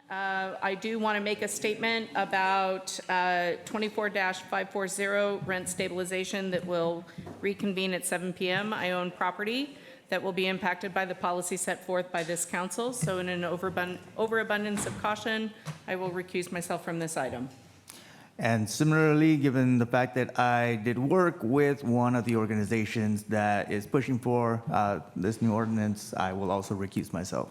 I do want to make a statement about 24-540 rent stabilization that will reconvene at 7 p.m. I own property that will be impacted by the policy set forth by this council. So in an overabundance of caution, I will recuse myself from this item. And similarly, given the fact that I did work with one of the organizations that is pushing for this new ordinance, I will also recuse myself.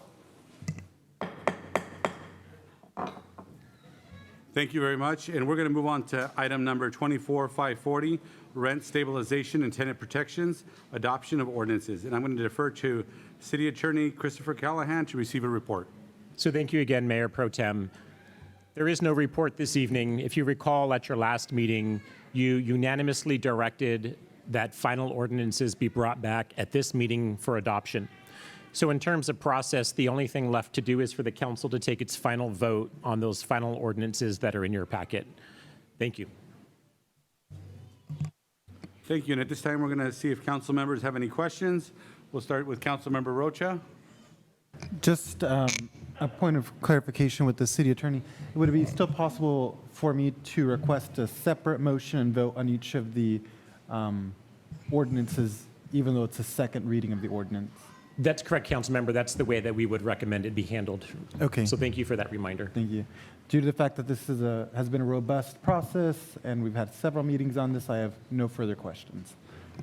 Thank you very much. And we're going to move on to item number 24-540, rent stabilization and tenant protections, adoption of ordinances. And I'm going to defer to City Attorney Christopher Callahan to receive a report. So thank you again, Mayor Pro Tem. There is no report this evening. If you recall at your last meeting, you unanimously directed that final ordinances be brought back at this meeting for adoption. So in terms of process, the only thing left to do is for the council to take its final vote on those final ordinances that are in your packet. Thank you. Thank you. And at this time, we're going to see if council members have any questions. We'll start with Council Member Rocha. Just a point of clarification with the city attorney. Would it be still possible for me to request a separate motion and vote on each of the ordinances, even though it's a second reading of the ordinance? That's correct, council member. That's the way that we would recommend it be handled. Okay. So thank you for that reminder. Thank you. Due to the fact that this is has been a robust process and we've had several meetings on this, I have no further questions.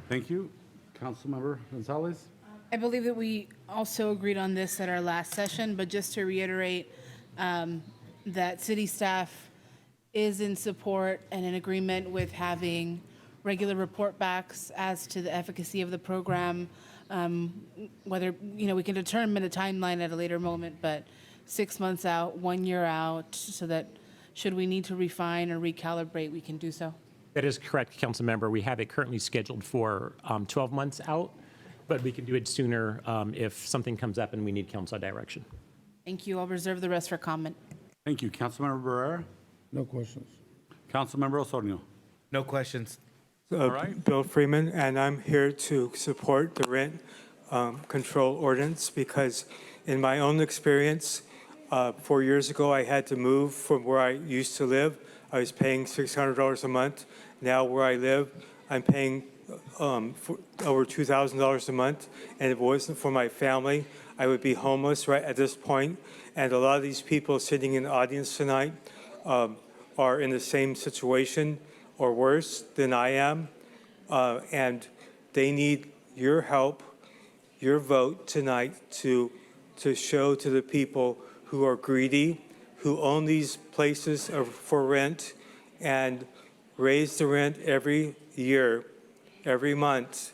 Thank you. Council Member González. I believe that we also agreed on this at our last session, but just to reiterate that city staff is in support and in agreement with having regular report backs as to the efficacy of the program. Whether, we can determine a timeline at a later moment, but 6 months out, 1 year out, so that should we need to refine or recalibrate, we can do so. That is correct, council member. We have it currently scheduled for 12 months out, but we can do it sooner if something comes up and we need council direction. Thank you. I'll reserve the rest for comment. Thank you. Councilmember Barrera. No questions. Councilmember Osorio. No questions. All right. Bill Freeman, and I'm here to support the rent control ordinance because in my own experience, 4 years ago, I had to move from where I used to live. I was paying $600 a month. Now where I live, I'm paying for over $2,000 a month. And if it wasn't for my family, I would be homeless right at this point. And a lot of these people sitting in the audience tonight are in the same situation or worse than I am, and they need your help, your vote tonight to show to the people who are greedy, who own these places for rent, and raise the rent every year, every month,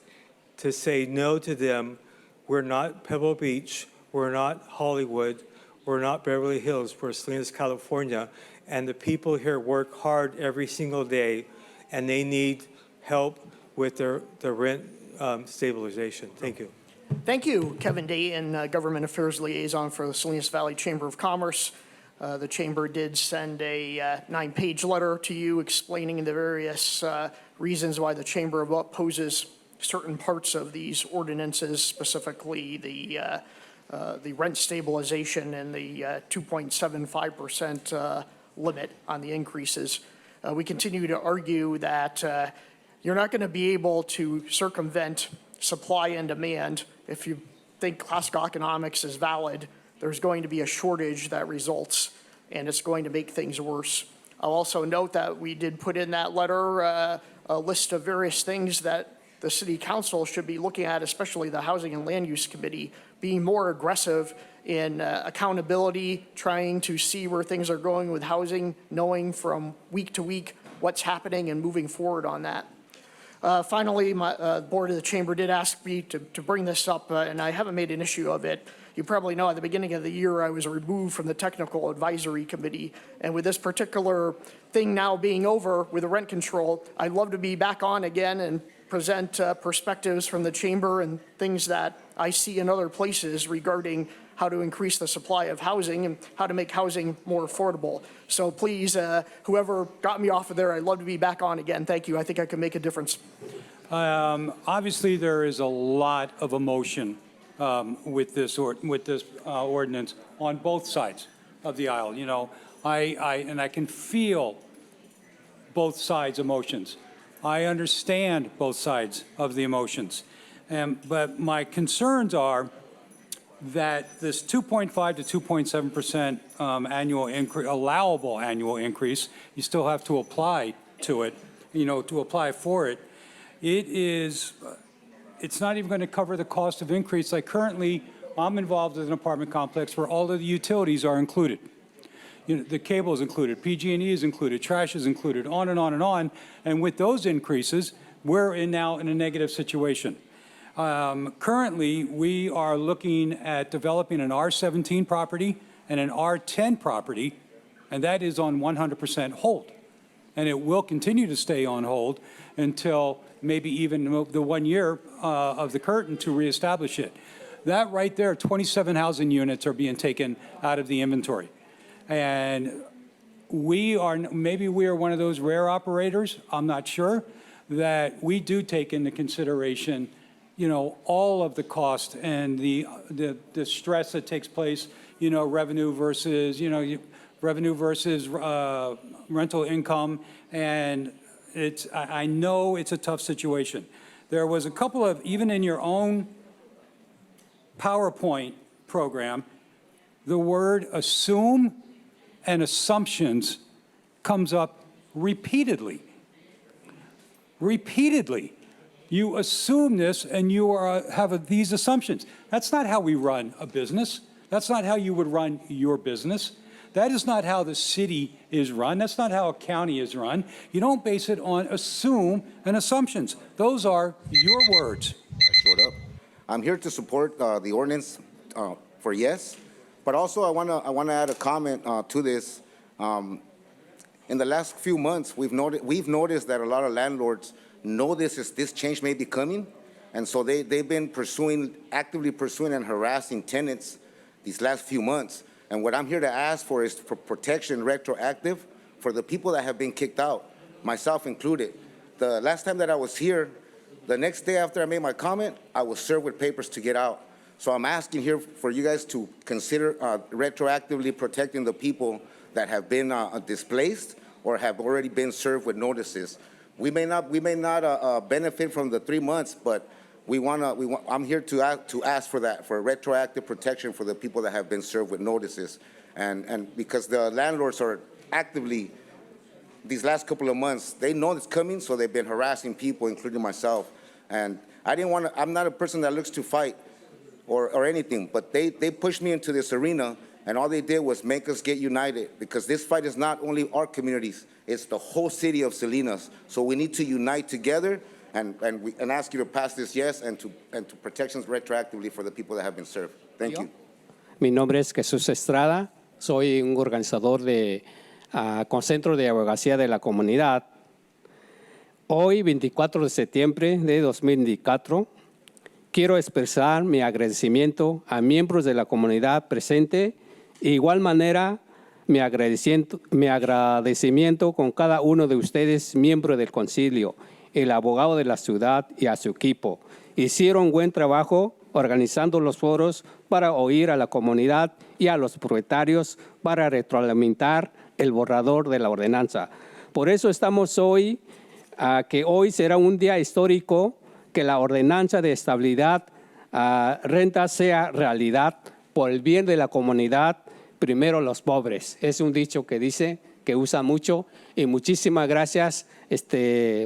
to say no to them. We're not Pebble Beach, we're not Hollywood, we're not Beverly Hills, we're Salinas, California, and the people here work hard every single day, and they need help with their rent stabilization. Thank you. Thank you, Kevin Dayton, Government Affairs Liaison for the Salinas Valley Chamber of Commerce. The Chamber did send a 9-page letter to you explaining the various reasons why the Chamber opposes certain parts of these ordinances, specifically the rent stabilization and the 2.75% limit on the increases. We continue to argue that you're not going to be able to circumvent supply and demand. If you think classical economics is valid, there's going to be a shortage that results, and it's going to make things worse. I'll also note that we did put in that letter a list of various things that the City Council should be looking at, especially the Housing and Land Use Committee, being more aggressive in accountability, trying to see where things are going with housing, knowing from week to week what's happening and moving forward on that. Finally, my board of the chamber did ask me to bring this up, and I haven't made an issue of it. You probably know at the beginning of the year I was removed from the technical advisory committee, and with this particular thing now being over with the rent control, I'd love to be back on again and present perspectives from the chamber and things that I see in other places regarding how to increase the supply of housing and how to make housing more affordable. So please, whoever got me off of there, I'd love to be back on again. Thank you. I think I can make a difference. Obviously, there is a lot of emotion with this ordinance on both sides. of the aisle. You know, I can feel both sides' emotions. I understand both sides of the emotions. But my concerns are that this 2.5 to 2.7% annual increase, allowable annual increase, you still have to apply to it, you know, to apply for it. It's not even going to cover the cost of increase. Like currently, I'm involved in an apartment complex where all of the utilities are included. You know, the cable is included, PG&E is included, trash is included, on and on and on. And with those increases, we're now in a negative situation. Currently, we are looking at developing an R17 property and an R10 property, and that is on 100% hold. And it will continue to stay on hold until maybe even the 1 year of the curtain to reestablish it. That right there, 27 housing units are being taken out of the inventory. And maybe we are one of those rare operators, I'm not sure, that we do take into consideration, you know, all of the cost and the stress that takes place, you know, revenue versus rental income. And I know it's a tough situation. There was a couple of, even in your own PowerPoint program, the word assume and assumptions comes up repeatedly. Repeatedly. You assume this and you have these assumptions. That's not how we run a business. That's not how you would run your business. That is not how the city is run. That's not how a county is run. You don't base it on assume and assumptions. Those are your words. I showed up. I'm here to support the ordinance for yes, but also I want to add a comment to this. In the last few months, we've noticed that a lot of landlords know this change may be coming, and so they've been actively pursuing and harassing tenants these last few months. And what I'm here to ask for is for protection retroactive for the people that have been kicked out, myself included. The last time that I was here, the next day after I made my comment, I was served with papers to get out. So I'm asking here for you guys to consider retroactively protecting the people that have been displaced or have already been served with notices. We may not benefit from the 3 months, but I'm here to ask for that, for retroactive protection for the people that have been served with notices. And because the landlords are actively, these last couple of months, they know it's coming, so they've been harassing people, including myself. And I'm not a person that looks to fight or anything, but they pushed me into this arena, and all they did was make us get united, because this fight is not only our communities, it's the whole city of Salinas. So we need to unite together and ask you to pass this yes and to protections retroactively for the people that have been served. Thank you. Mi nombre es Jesús Estrada, soy un organizador de Concentro de Abogacía de la Comunidad. Hoy, 24 de septiembre de 2024, quiero expresar mi agradecimiento a miembros de la comunidad presente. De igual manera, mi agradecimiento con cada uno de ustedes, miembro del concilio, el abogado de la ciudad y a su equipo. Hicieron buen trabajo organizando los foros para oír a la comunidad y a los propietarios para retroalimentar el borrador de la ordenanza. Por eso estamos hoy, que hoy será un día histórico, que la ordenanza de estabilidad renta sea realidad por el bien de la comunidad, primero los pobres. Es un dicho que dice, que usa mucho, y muchísimas gracias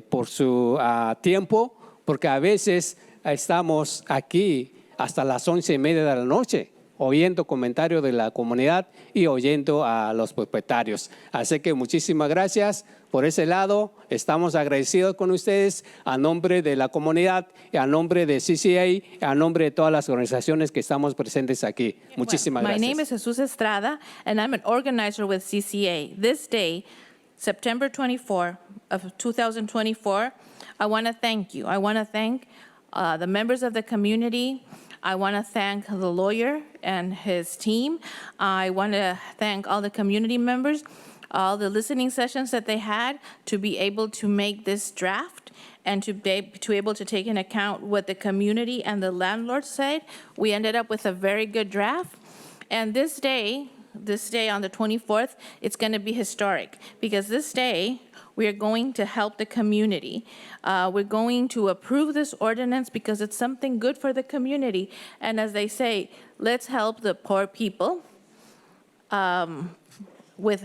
por su tiempo, porque a veces estamos aquí hasta las 11:30 de la noche, oyendo comentarios de la comunidad y oyendo a los propietarios. Así que muchísimas gracias por ese lado. Estamos agradecidos con ustedes a nombre de la comunidad y a nombre de CCA y a nombre de todas las organizaciones que estamos presentes aquí. Muchísimas gracias. My name is Jesus Estrada, and I'm an organizer with CCA. This day, September 24 of 2024, I want to thank you. I want to thank the members of the community. I want to thank the lawyer and his team. I want to thank all the community members, all the listening sessions that they had to be able to make this draft and to be able to take into account what the community and the landlord said. We ended up with a very good draft. And this day, on the 24th, it's going to be historic, because this day, we are going to help the community. We're going to approve this ordinance because it's something good for the community. And as they say, let's help the poor people with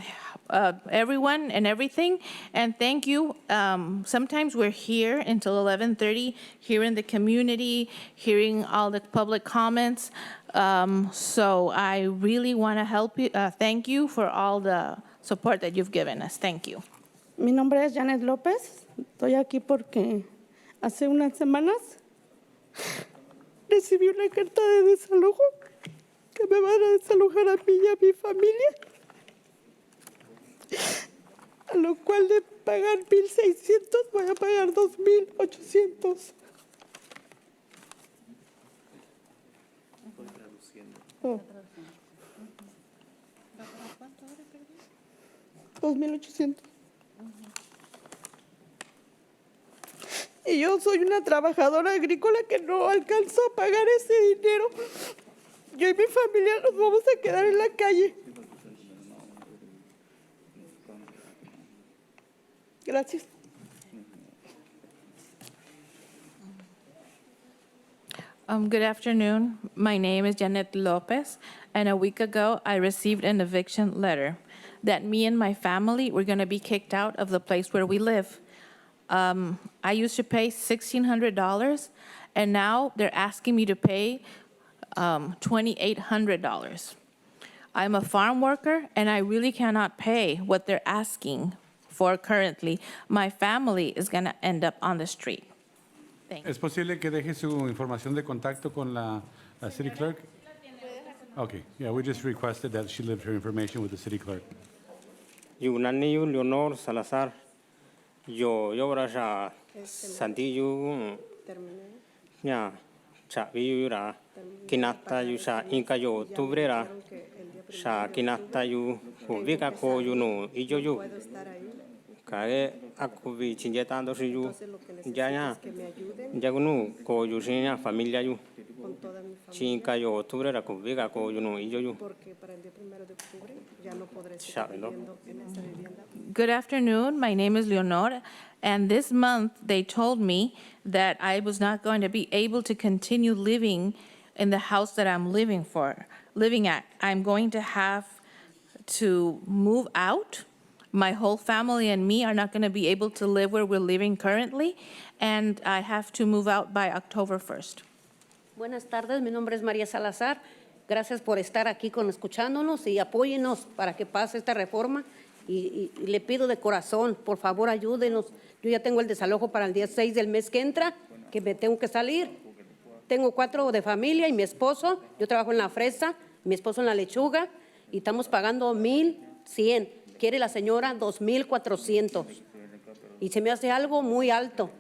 everyone and everything. And thank you. Sometimes we're here until 11:30, here in the community, hearing all the public comments. So I really want to help you. Thank you for all the support that you've given us. Thank you. Mi nombre es Janet López. Estoy aquí porque hace unas semanas recibí una carta de desalojo que me van a desalojar a mí y a mi familia, a lo cual de pagar 1,600 voy a pagar 2,800. Oh. 2,800. Y yo soy una trabajadora agrícola que no alcanzo a pagar ese dinero. Yo y mi familia nos vamos a quedar en la calle. Gracias. Good afternoon. My name is Janet Lopez, and a week ago, I received an eviction letter that me and my family were going to be kicked out of the place where we live. I used to pay $1,600, and now they're asking me to pay $2,800. I'm a farm worker, and I really cannot pay what they're asking for currently. My family is going to end up on the street. Thank you. ¿Es posible que deje su información de contacto con la city clerk? Okay, yeah, we just requested that she leave her information with the city clerk. Unanimous, Leonor, Salazar. Yo brasa Santillo. Ya, chavi ra. Kinata yu sa inka yo tubrera. Sa kinata yu ubika ko yu no ijo yu. Kage aku vi chinjetando si yu. Ya gunu ko yu sinya familia yu. Chinka yo tubrera ko ubika ko yu no ijo yu. Good afternoon. My name is Leonor, and this month they told me that I was not going to be able to continue living in the house that I'm living at. I'm going to have to move out. My whole family and me are not going to be able to live where we're living currently, and I have to move out by October 1st. Buenas tardes, mi nombre es María Salazar. Gracias por estar aquí escuchándonos y apóyenos para que pase esta reforma. Y le pido de corazón, por favor, ayúdenos. Yo ya tengo el desalojo para el día 6 del mes que entra, que me tengo que salir. Tengo 4 de familia y mi esposo. Yo trabajo en la fresa, mi esposo en la lechuga, y estamos pagando 1,100. Quiere la señora 2,400. Y se me hace algo muy alto.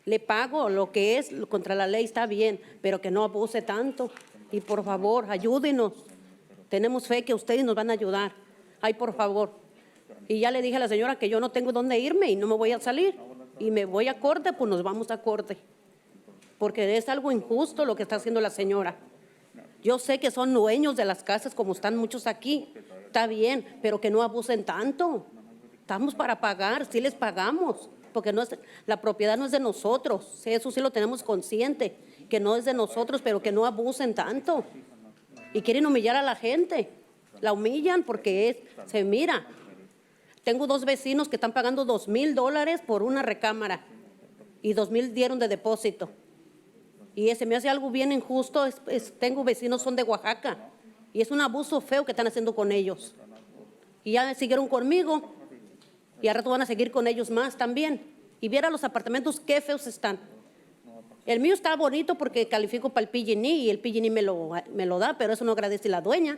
Le pago lo que es, contra la ley está bien, pero que no abuse tanto. Y por favor, ayúdenos. Tenemos fe que ustedes nos van a ayudar. Ay, por favor. Y ya le dije a la señora que yo no tengo dónde irme y no me voy a salir. Y me voy a corte, pues nos vamos a corte. Porque es algo injusto lo que está haciendo la señora. Yo sé que son dueños de las casas como están muchos aquí. Está bien, pero que no abusen tanto. Estamos para pagar, sí les pagamos. Porque no es, la propiedad no es de nosotros. Eso sí lo tenemos consciente. Que no es de nosotros, pero que no abusen tanto. Y quieren humillar a la gente. La humillan porque se mira. Tengo 2 vecinos que están pagando $2,000 por una recámara. Y 2,000 dieron de depósito. Y se me hace algo bien injusto. Tengo vecinos, son de Oaxaca. Y es un abuso feo que están haciendo con ellos. Y ya siguieron conmigo. Y al rato van a seguir con ellos más también. Y viera los apartamentos, qué feos están. El mío está bonito porque califico para el PG&E y el PG&E me lo da, pero eso no agradece la dueña.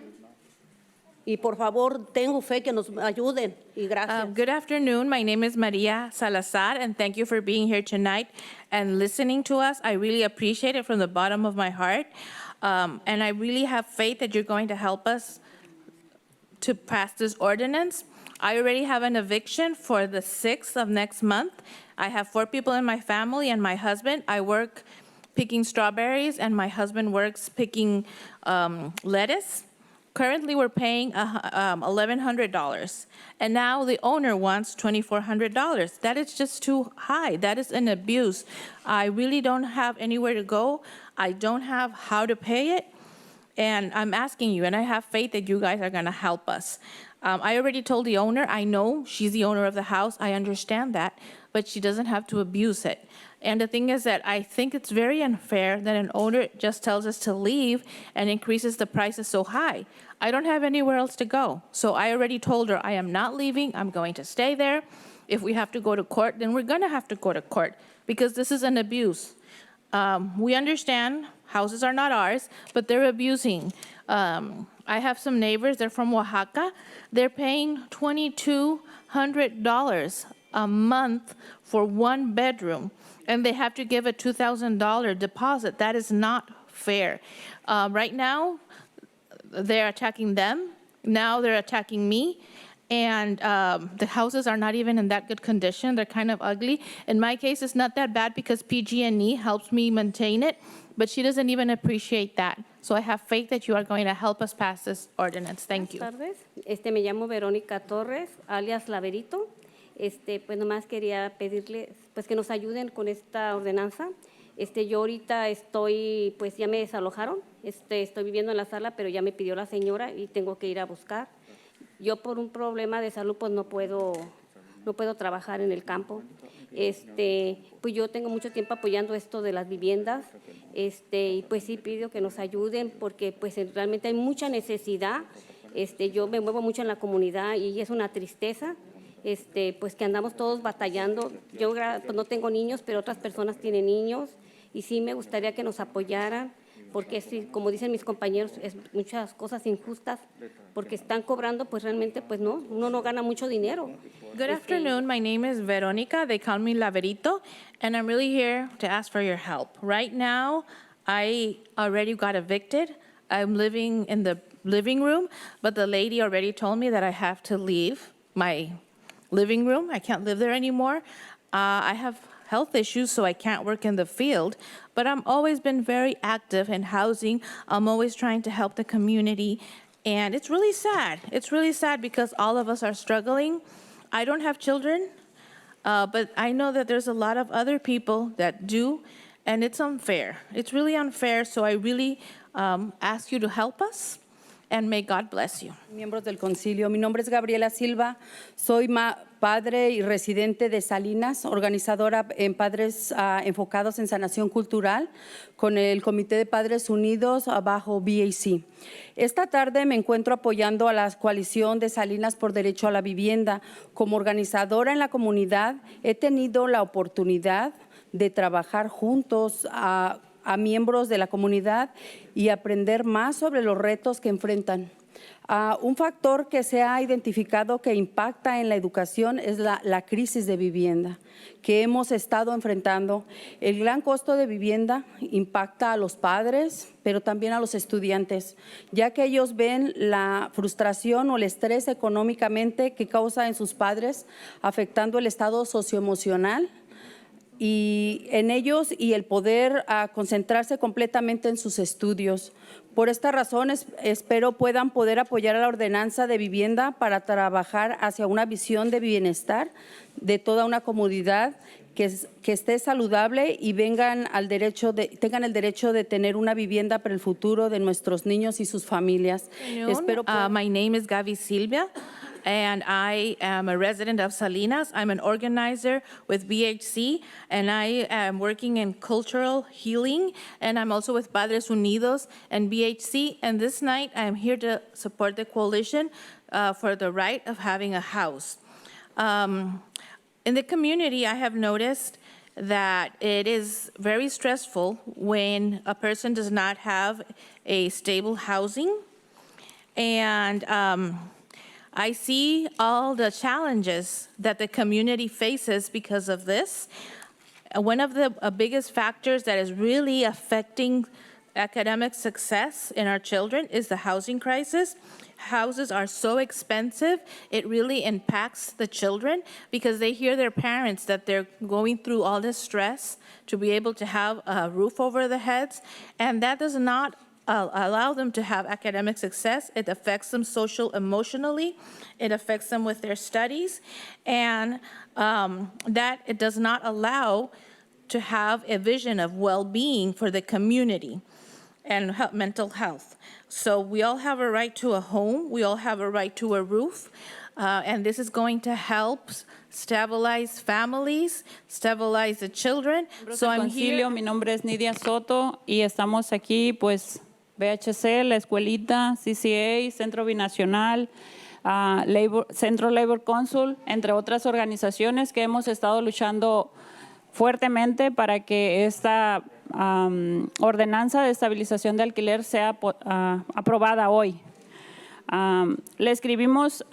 Y por favor, tengo fe que nos ayuden. Y gracias. Good afternoon. My name is Maria Salazar, and thank you for being here tonight and listening to us. I really appreciate it from the bottom of my heart. And I really have faith that you're going to help us to pass this ordinance. I already have an eviction for the 6th of next month. I have 4 people in my family and my husband. I work picking strawberries, and my husband works picking lettuce. Currently, we're paying $1,100, and now the owner wants $2,400. That is just too high. That is an abuse. I really don't have anywhere to go. I don't have how to pay it, and I'm asking you, and I have faith that you guys are going to help us. I already told the owner, I know she's the owner of the house, I understand that, but she doesn't have to abuse it. And the thing is that I think it's very unfair that an owner just tells us to leave and increases the prices so high. I don't have anywhere else to go. So I already told her I am not leaving, I'm going to stay there. If we have to go to court, then we're gonna have to go to court because this is an abuse. We understand houses are not ours, but they're abusing. I have some neighbors, they're from Oaxaca. They're paying $2,200 a month for one bedroom, and they have to give a $2,000 deposit. That is not fair. Right now, they're attacking them. Now they're attacking me. And the houses are not even in that good condition. They're kind of ugly. In my case, it's not that bad because PG&E helps me maintain it, but she doesn't even appreciate that. So I have faith that you are going to help us pass this ordinance. Thank you. Buenas tardes. Me llamo Verónica Torres, alias Laverito. Pues nomás quería pedirle pues que nos ayuden con esta ordenanza. Yo ahorita estoy, pues ya me desalojaron. Estoy viviendo en la sala, pero ya me pidió la señora y tengo que ir a buscar. Yo por un problema de salud pues no puedo trabajar en el campo. Pues yo tengo mucho tiempo apoyando esto de las viviendas. Y pues sí pido que nos ayuden porque pues realmente hay mucha necesidad. Yo me muevo mucho en la comunidad y es una tristeza. Pues que andamos todos batallando. Yo pues no tengo niños, pero otras personas tienen niños y sí me gustaría que nos apoyaran porque sí, como dicen mis compañeros, es muchas cosas injustas porque están cobrando, pues realmente pues no, uno no gana mucho dinero. Good afternoon. My name is Veronica. They call me Laverito, and I'm really here to ask for your help. Right now, I already got evicted. I'm living in the living room, but the lady already told me that I have to leave my living room. I can't live there anymore. I have health issues, so I can't work in the field, but I've always been very active in housing. I'm always trying to help the community, and it's really sad. It's really sad because all of us are struggling. I don't have children, but I know that there's a lot of other people that do, and it's unfair. It's really unfair, so I really ask you to help us. And may God bless you. Miembros del concilio, mi nombre es Gabriela Silva, soy padre y residente de Salinas, organizadora en Padres Enfocados en Sanación Cultural con el Comité de Padres Unidos bajo BAC. Esta tarde me encuentro apoyando a la coalición de Salinas por Derecho a la Vivienda. Como organizadora en la comunidad he tenido la oportunidad de trabajar juntos a miembros de la comunidad y aprender más sobre los retos que enfrentan. Un factor que se ha identificado que impacta en la educación es la crisis de vivienda que hemos estado enfrentando. El gran costo de vivienda impacta a los padres, pero también a los estudiantes, ya que ellos ven la frustración o el estrés económicamente que causa en sus padres, afectando el estado socioemocional y en ellos y el poder concentrarse completamente en sus estudios. Por esta razón, espero puedan poder apoyar a la ordenanza de vivienda para trabajar hacia una visión de bienestar de toda una comunidad que esté saludable y tengan el derecho de tener una vivienda para el futuro de nuestros niños y sus familias. My name is Gaby Silvia, and I am a resident of Salinas. I'm an organizer with BHC, and I am working in cultural healing, and I'm also with Padres Unidos and BHC. And this night, I'm here to support the coalition for the right of having a house. In the community, I have noticed that it is very stressful when a person does not have a stable housing. And I see all the challenges that the community faces because of this. One of the biggest factors that is really affecting academic success in our children is the housing crisis. Houses are so expensive, it really impacts the children because they hear their parents that they're going through all this stress to be able to have a roof over their heads, and that does not allow them to have academic success. It affects them social, emotionally. It affects them with their studies. And that it does not allow to have a vision of well-being for the community and mental health. So we all have a right to a home. We all have a right to a roof. And this is going to help stabilize families, stabilize the children. So I'm here. Mi nombre es Nidia Soto y estamos aquí, pues, VHC, la escuelita, CCA, Centro Binacional, Centro Labor Council, entre otras organizaciones que hemos estado luchando fuertemente para que esta ordenanza de estabilización de alquiler sea aprobada hoy. Le escribimos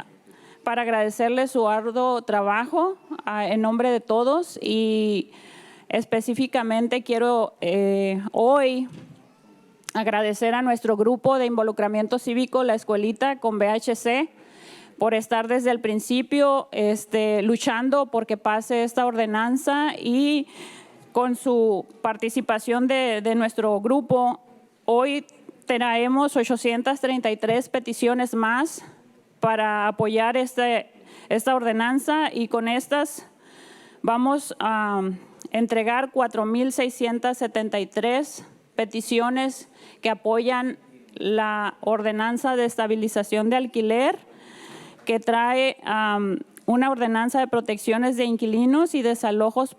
para agradecerle su arduo trabajo en nombre de todos y específicamente quiero hoy agradecer a nuestro grupo de involucramiento cívico, la escuelita con VHC, por estar desde el principio luchando porque pase esta ordenanza y con su participación de nuestro grupo, hoy traemos 833 peticiones más para apoyar esta ordenanza y con estas vamos a entregar 4,673 peticiones que apoyan la ordenanza de estabilización de alquiler que trae una ordenanza de protecciones de inquilinos y desalojos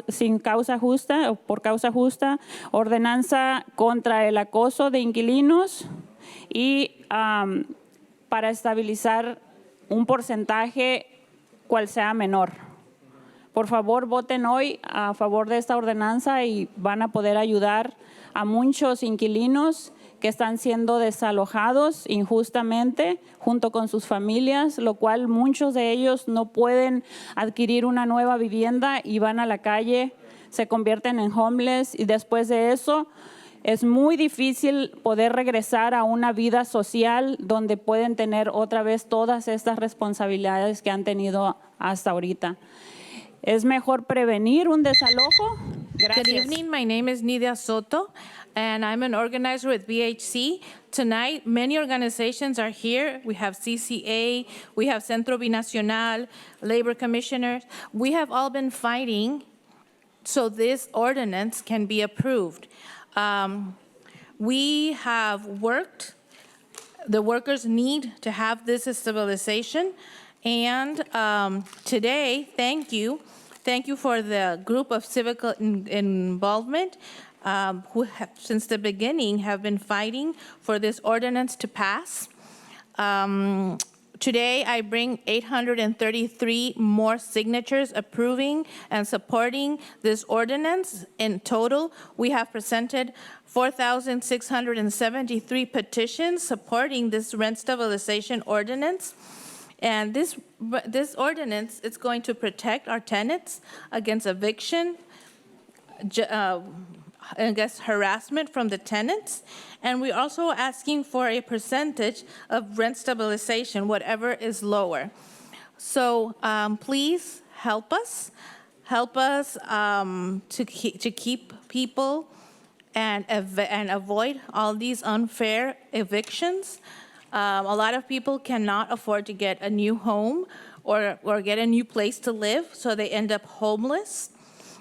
sin causa justa o por causa justa, ordenanza contra el acoso de inquilinos y para estabilizar un porcentaje cual sea menor. Por favor, voten hoy a favor de esta ordenanza y van a poder ayudar a muchos inquilinos que están siendo desalojados injustamente junto con sus familias, lo cual muchos de ellos no pueden adquirir una nueva vivienda y van a la calle, se convierten en homeless y después de eso es muy difícil poder regresar a una vida social donde pueden tener otra vez todas estas responsabilidades que han tenido hasta ahorita. Es mejor prevenir un desalojo. Gracias. Good evening. My name is Nidia Soto, and I'm an organizer with VHC. Tonight, many organizations are here. We have CCA, we have Centro Binacional, Labor Commissioners. We have all been fighting so this ordinance can be approved. We have worked. The workers need to have this stabilization. And today, thank you. Thank you for the group of civic involvement who have, since the beginning, have been fighting for this ordinance to pass. Today, I bring 833 more signatures approving and supporting this ordinance. In total, we have presented 4,673 petitions supporting this rent stabilization ordinance. And this ordinance is going to protect our tenants against eviction, against harassment from the tenants. And we're also asking for a percentage of rent stabilization, whatever is lower. So please help us to keep people and avoid all these unfair evictions. A lot of people cannot afford to get a new home or get a new place to live, so they end up homeless.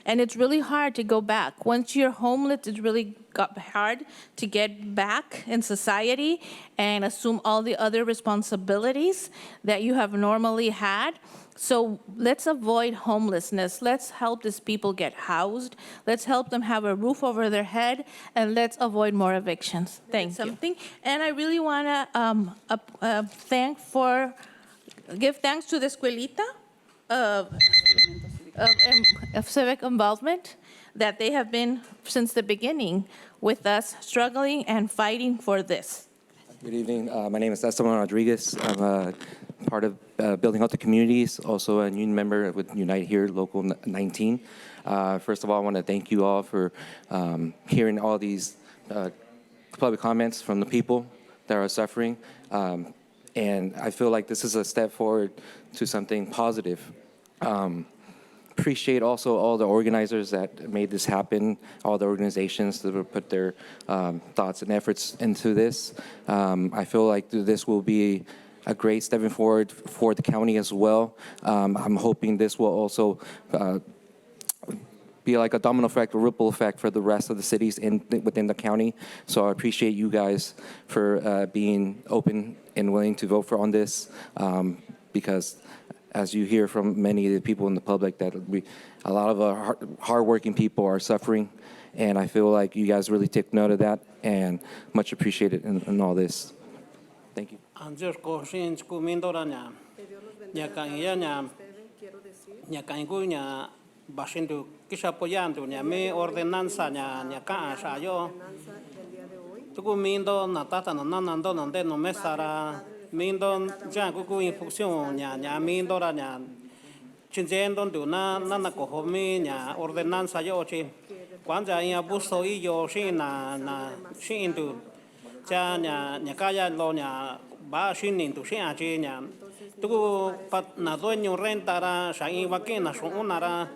And it's really hard to go back. Once you're homeless, it's really hard to get back in society and assume all the other responsibilities that you have normally had. So let's avoid homelessness. Let's help these people get housed. Let's help them have a roof over their head, and let's avoid more evictions. Thank you. And I really want to give thanks to the Escuelita of civic involvement that they have been since the beginning with us, struggling and fighting for this. Good evening. My name is Esteban Rodriguez. I'm part of Building Healthy Communities, also a union member with Unite Here, Local 19. First of all, I want to thank you all for hearing all these public comments from the people that are suffering. And I feel like this is a step forward to something positive. appreciate also all the organizers that made this happen, all the organizations that have put their thoughts and efforts into this. I feel like this will be a great stepping forward for the county as well. I'm hoping this will also be like a domino effect, a ripple effect for the rest of the cities within the county. So I appreciate you guys for being open and willing to vote on this, because as you hear from many of the people in the public, that a lot of our hardworking people are suffering, and I feel like you guys really take note of that, and much appreciated in all this. Thank you. Bashindu kisha apoyando nya me ordenanza nya ka shayo tuku mindo na tata na nanando nande no mesara mindo ja kuku infusión nya mindo ra nya chinjendo ndu na kohomi nya ordenanza yo chi kwanja in abuso y yo shina na shindu ja nya kaya lo nya ba shinin tu shin achi nya tuku pat na dueño renta ra sha in wakena shuna ra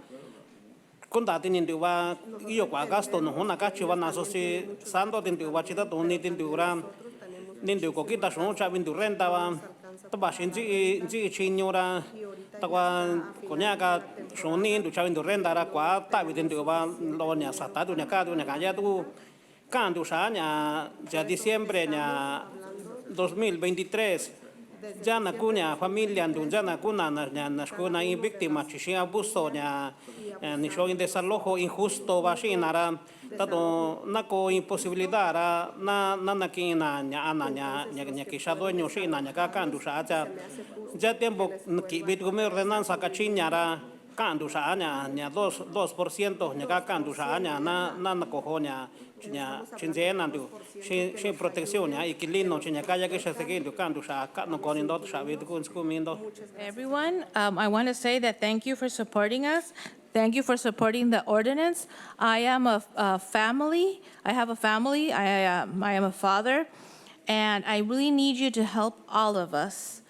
Kunda tininduwa iyo kwa gasto no hona kachiwa na sosi sando tinduwa chita tuni tindura nindu ko kita shon cha bindu renta wa taba shinji chinyora takwa konyaka shoni ndu cha bindu renta ra kwa ta binduwa lo nya sata du nya ka tu kandu sha nya ya diciembre nya 2023 ya na kunya familia ndu ya na kuna na shkuna in víctima chishi abuso nya ni show in desalojo injusto bashinara tato nako imposibilidad ra na kina nya kisha dueño shina nya ka kandu sha ya tiempo ki bitgume ordenanza kachiñara kandu sha nya 2% nya ka kandu sha nya na kojo nya chinzena ndu shin protección nya ikilino nya kaya kisha seguindo kandu sha no konindo sha bitgun skumindo. Everyone, I want to say that thank you for supporting us. Thank you for supporting the ordinance. I am a family. I have a family. I am a father, and I really need you to help all of us.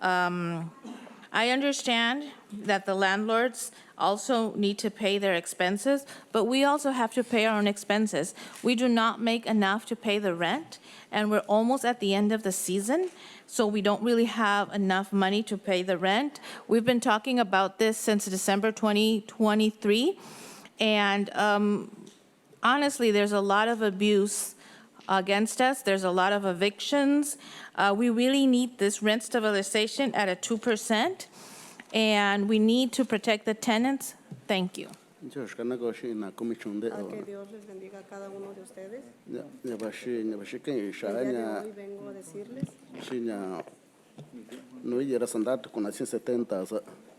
I understand that the landlords also need to pay their expenses, but we also have to pay our own expenses. We do not make enough to pay the rent, and we're almost at the end of the season, so we don't really have enough money to pay the rent. We've been talking about this since December 2023, and honestly, there's a lot of abuse against us. There's a lot of evictions. We really need this rent stabilization at a 2%, and we need to protect the tenants. Thank you. Que Dios les bendiga a cada uno de ustedes. El día de hoy vengo a decirles.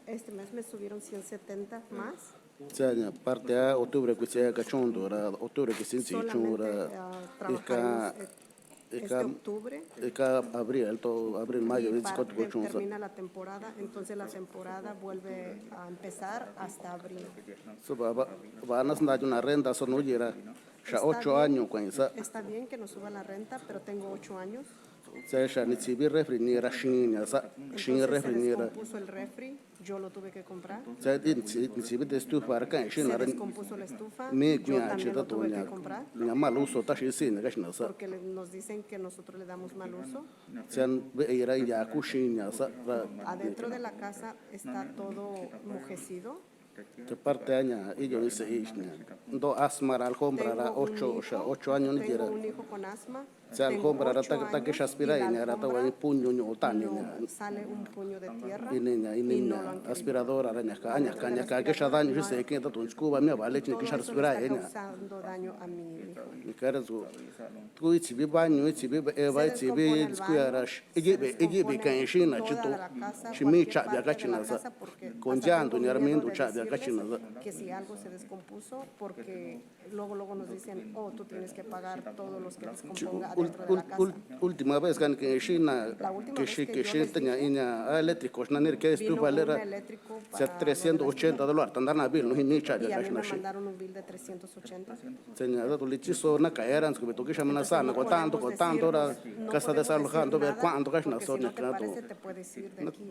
Este mes me subieron 170 más. Solamente trabajamos este octubre. Abril, mayo, termina la temporada, entonces la temporada vuelve a empezar hasta abril. Está bien que nos suban la renta, pero tengo 8 años. Entonces se descompuso el refri, yo lo tuve que comprar. Se descompuso la estufa, yo también lo tuve que comprar. Porque nos dicen que nosotros le damos mal uso. Adentro de la casa está todo enmojecido. Tengo un hijo con asma. Tengo 8 años y la alfombra no sale un puño de tierra y no lo han querido. Todo eso está causando daño a mi hijo. Se descompone el baño, toda la casa, cualquier parte de la casa, porque que si algo se descompuso, porque luego nos dicen, oh, tú tienes que pagar todos los que descomponga. última vez que tenía eléctricos, no que estuvo era $380, tandar na bill no hinicha Y a mí me mandaron un bill de 380. señora tu lichizo na caeran que tu que chamana sana con tanto hora casa desalojando ver cuánto que na zona que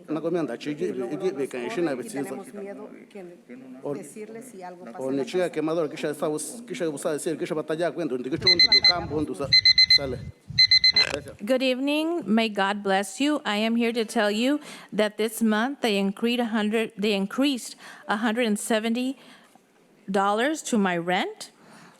na comienda chiji y que shina Tenemos miedo que decirles si algo pasa. o ni chica quemador que ya usa decir que ya batalla cuento que campo sale. Good evening. May God bless you. I am here to tell you that this month they increased $170 to my rent.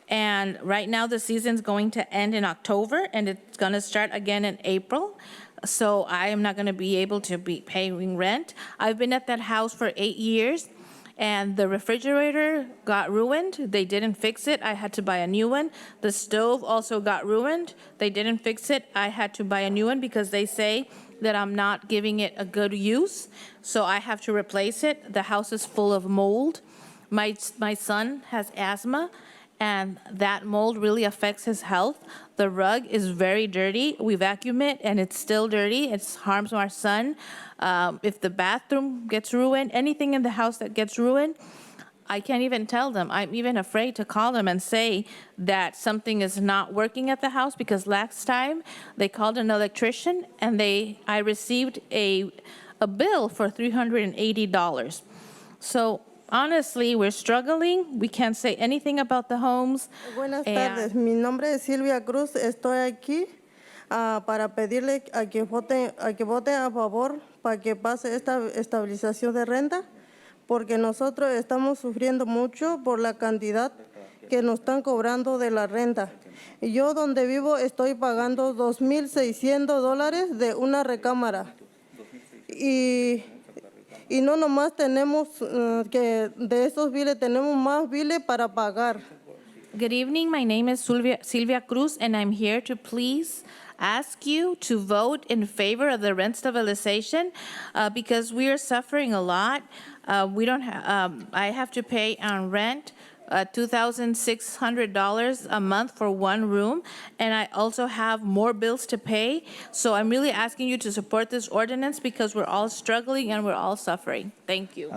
And right now the season's going to end in October and it's going to start again in April. So I am not going to be able to be paying rent. I've been at that house for 8 years. And the refrigerator got ruined. They didn't fix it. I had to buy a new one. The stove also got ruined. They didn't fix it. I had to buy a new one because they say that I'm not giving it a good use. So I have to replace it. The house is full of mold. My son has asthma, and that mold really affects his health. The rug is very dirty. We vacuum it, and it's still dirty. It harms our son. If the bathroom gets ruined, anything in the house that gets ruined, I can't even tell them. I'm even afraid to call them and say that something is not working at the house because last time they called an electrician and I received a bill for $380. So honestly, we're struggling. We can't say anything about the homes. Buenas tardes. Mi nombre es Silvia Cruz. Estoy aquí para pedirle a que voten a favor para que pase esta estabilización de renta, porque nosotros estamos sufriendo mucho por la cantidad que nos están cobrando de la renta. Y yo donde vivo estoy pagando $2,600 de una recámara. Y no nomás tenemos que de esos biles, tenemos más biles para pagar. Good evening. My name is Silvia Cruz, and I'm here to please ask you to vote in favor of the rent stabilization because we are suffering a lot. I have to pay on rent $2,600 a month for one room, and I also have more bills to pay. So I'm really asking you to support this ordinance because we're all struggling and we're all suffering. Thank you.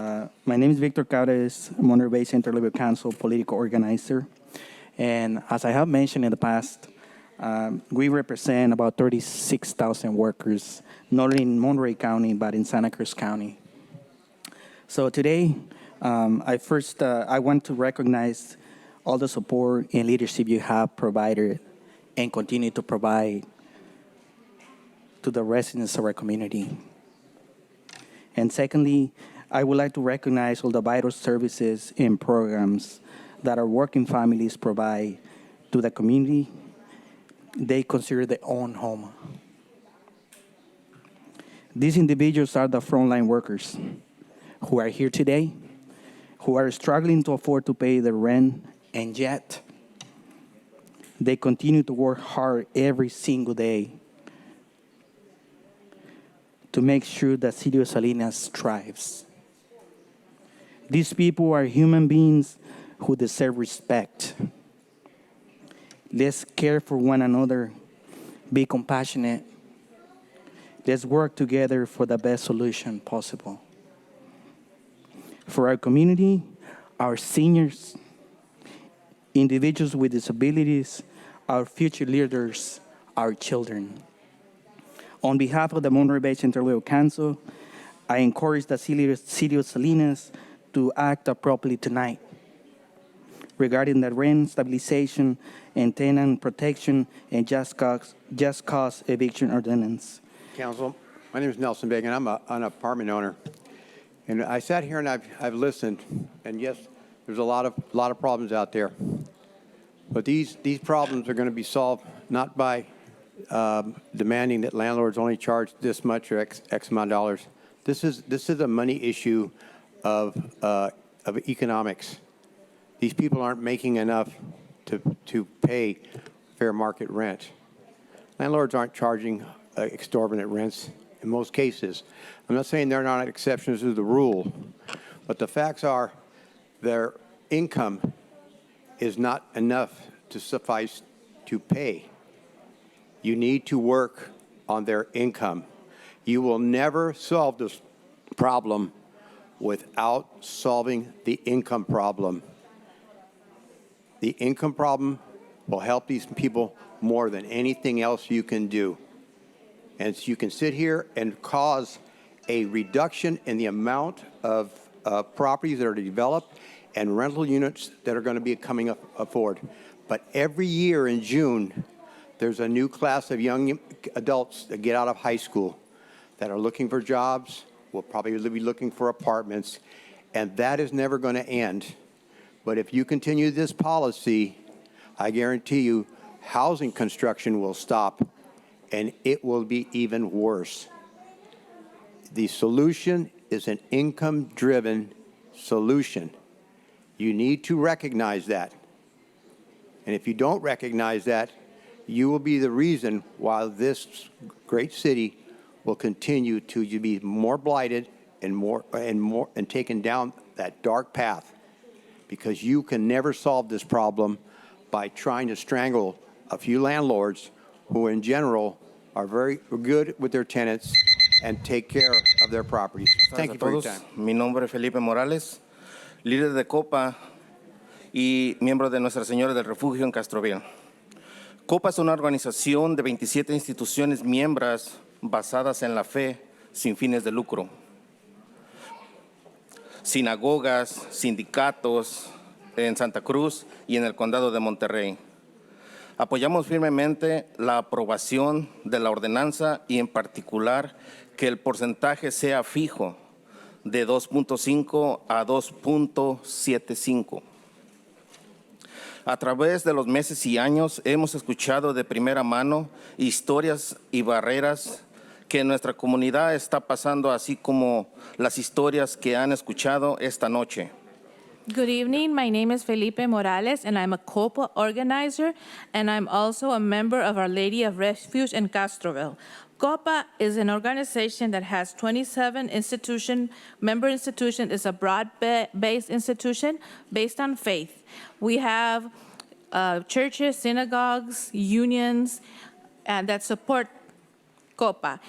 My name is Victor Caures, Monterey Bay Central Labor Council political organizer. And as I have mentioned in the past, we represent about 36,000 workers, not only in Monterey County, but in Santa Cruz County. So today, I want to recognize all the support and leadership you have provided and continue to provide to the residents of our community. And secondly, I would like to recognize all the vital services and programs that our working families provide to the community they consider their own home. These individuals are the frontline workers who are here today, who are struggling to afford to pay their rent, and yet they continue to work hard every single day to make sure the city of Salinas thrives. These people are human beings who deserve respect. Let's care for one another, be compassionate. Let's work together for the best solution possible. For our community, our seniors, individuals with disabilities, our future leaders, our children. On behalf of the Monterey Bay Central Labor Council, I encourage the city of Salinas to act appropriately tonight regarding the rent stabilization and tenant protection and just cause eviction ordinance. Council, my name is Nelson Bagan. I'm an apartment owner, and I sat here and I've listened. And yes, there's a lot of problems out there, but these problems are going to be solved not by demanding that landlords only charge this much or X amount of dollars. This is a money issue of economics. These people aren't making enough to pay fair market rent. Landlords aren't charging exorbitant rents in most cases. I'm not saying they're not exceptions to the rule, but the facts are their income is not enough to suffice to pay. You need to work on their income. You will never solve this problem without solving the income problem. The income problem will help these people more than anything else you can do. And so you can sit here and cause a reduction in the amount of properties that are developed and rental units that are going to be coming up forward. But every year in June, there's a new class of young adults that get out of high school that are looking for jobs, will probably be looking for apartments, and that is never going to end. But if you continue this policy, I guarantee you housing construction will stop, and it will be even worse. The solution is an income-driven solution. You need to recognize that. And if you don't recognize that, you will be the reason why this great city will continue to be more blighted and taken down that dark path, because you can never solve this problem by trying to strangle a few landlords who in general are very good with their tenants and take care of their properties. Thank you for your time. Mi nombre es Felipe Morales, líder de COPA y miembro de Nuestra Señora del Refugio en Castroville. COPA es una organización de 27 instituciones miembros basadas en la fe sin fines de lucro. Sinagogas, sindicatos en Santa Cruz y en el Condado de Monterrey. Apoyamos firmemente la aprobación de la ordenanza y en particular que el porcentaje sea fijo de 2.5 a 2.75. A través de los meses y años hemos escuchado de primera mano historias y barreras que nuestra comunidad está pasando, así como las historias que han escuchado esta noche. Good evening. My name is Felipe Morales, and I'm a COPA organizer, and I'm also a member of Our Lady of Refuge in Castroville. COPA is an organization that has 27 member institutions. It's a broad-based institution based on faith. We have churches, synagogues, unions, and that support COPA.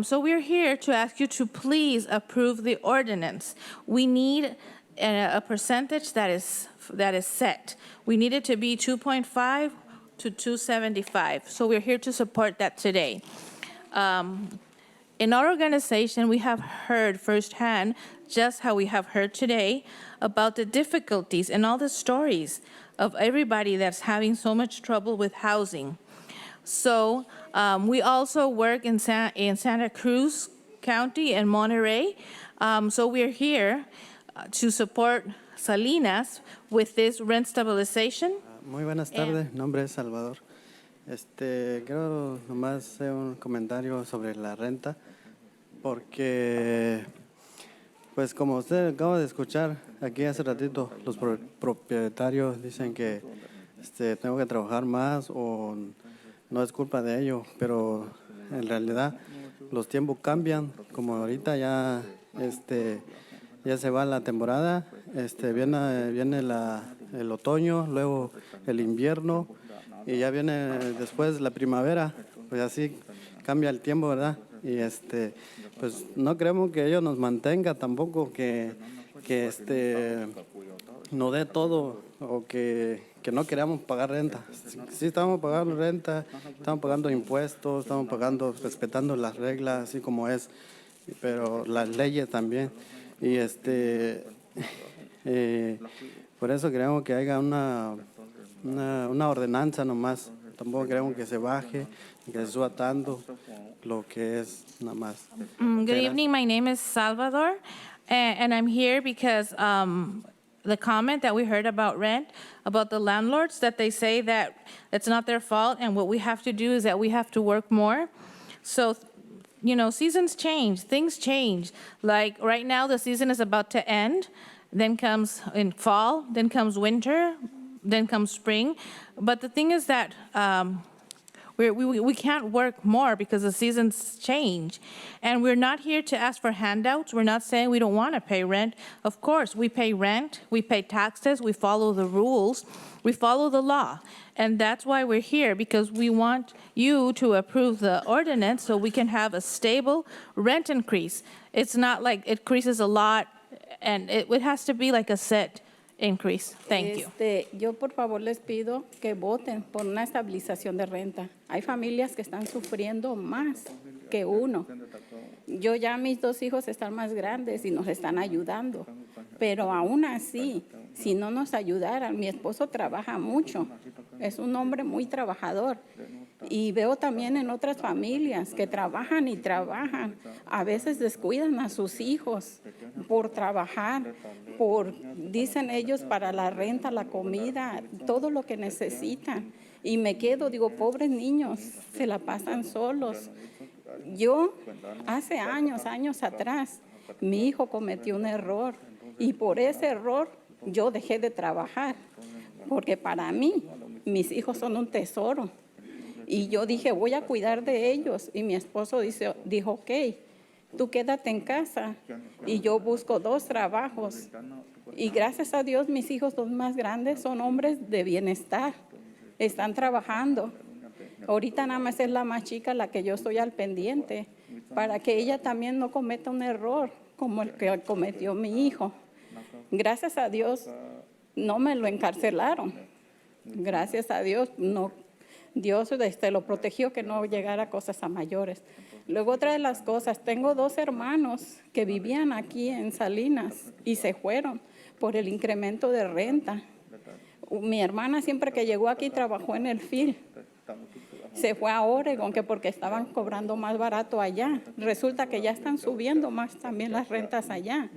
So we're here to ask you to please approve the ordinance. We need a percentage that is set. We need it to be 2.5 to 275. So we're here to support that today. In our organization, we have heard firsthand, just how we have heard today, about the difficulties and all the stories of everybody that's having so much trouble with housing. So we also work in Santa Cruz County and Monterey. So we're here to support Salinas with this rent stabilization. Muy buenas tardes, mi nombre es Salvador. Quiero nomás hacer un comentario sobre la renta, porque, pues como usted acaba de escuchar aquí hace ratito, los propietarios dicen que tengo que trabajar más o no es culpa de ellos, pero en realidad los tiempos cambian, como ahorita ya se va la temporada, viene el otoño, luego el invierno y ya viene después la primavera, pues así cambia el tiempo, ¿verdad? Y pues no creemos que ellos nos mantenga tampoco, que nos dé todo o que no queramos pagar renta. Sí estamos pagando renta, estamos pagando impuestos, estamos pagando, respetando las reglas así como es, pero las leyes también. Y por eso queremos que haya una ordenanza nomás. Tampoco queremos que se baje, que se suba tanto, lo que es nada más. Good evening, my name is Salvador, and I'm here because the comment that we heard about rent, about the landlords, that they say that it's not their fault, and what we have to do is that we have to work more. So, you know, seasons change, things change. Like right now, the season is about to end, then comes in fall, then comes winter, then comes spring. But the thing is that We can't work more because the seasons change. And we're not here to ask for handouts. We're not saying we don't want to pay rent. Of course, we pay rent, we pay taxes, we follow the rules, we follow the law. And that's why we're here, because we want you to approve the ordinance so we can have a stable rent increase. It's not like it increases a lot, and it has to be like a set increase. Thank you. Yo por favor les pido que voten por una estabilización de renta. Hay familias que están sufriendo más que uno. Yo ya mis 2 hijos están más grandes y nos están ayudando, pero aún así, si no nos ayudaran, mi esposo trabaja mucho, es un hombre muy trabajador. Y veo también en otras familias que trabajan y trabajan, a veces descuidan a sus hijos por trabajar, dicen ellos, para la renta, la comida, todo lo que necesitan. Y me quedo, digo, pobres niños, se la pasan solos. Yo, hace años atrás, mi hijo cometió un error y por ese error yo dejé de trabajar, porque para mí, mis hijos son un tesoro. Y yo dije, voy a cuidar de ellos. Y mi esposo dijo, ok, tú quédate en casa. Y yo busco 2 trabajos. Y gracias a Dios, mis hijos, 2 más grandes, son hombres de bienestar. Están trabajando. Ahorita nada más es la más chica la que yo estoy al pendiente, para que ella también no cometa un error como el que cometió mi hijo. Gracias a Dios, no me lo encarcelaron. Gracias a Dios, no. Dios lo protegió que no llegara a cosas a mayores. Luego otra de las cosas, tengo 2 hermanos que vivían aquí en Salinas y se fueron por el incremento de renta. Mi hermana siempre que llegó aquí trabajó en el field. Se fue a Oregon, que porque estaban cobrando más barato allá. Resulta que ya están subiendo más también las rentas allá.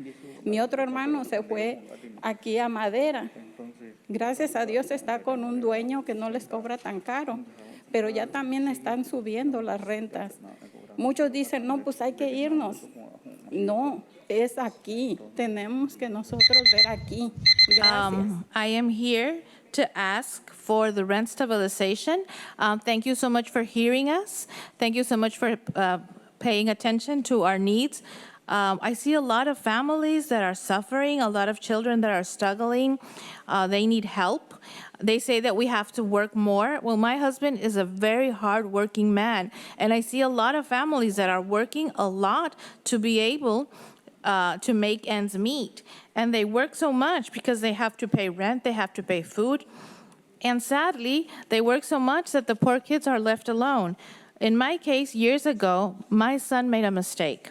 Mi otro hermano se fue aquí a Madera. Gracias a Dios está con un dueño que no les cobra tan caro, pero ya también están subiendo las rentas. Muchos dicen, no, pues hay que irnos. No, es aquí. Tenemos que nosotros ver aquí. Gracias. I am here to ask for the rent stabilization. Thank you so much for hearing us. Thank you so much for paying attention to our needs. I see a lot of families that are suffering, a lot of children that are struggling. They need help. They say that we have to work more. Well, my husband is a very hard-working man, and I see a lot of families that are working a lot to be able to make ends meet. And they work so much because they have to pay rent, they have to pay food. And sadly, they work so much that the poor kids are left alone. In my case, years ago, my son made a mistake.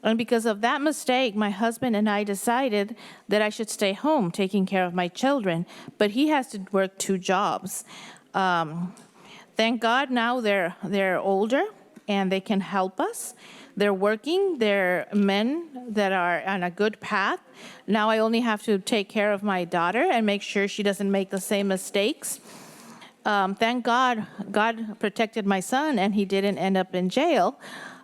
And because of that mistake, my husband and I decided that I should stay home taking care of my children. But he has to work 2 jobs. Thank God now they're older and they can help us. They're working. They're men that are on a good path. Now I only have to take care of my daughter and make sure she doesn't make the same mistakes. Thank God, God protected my son and he didn't end up in jail.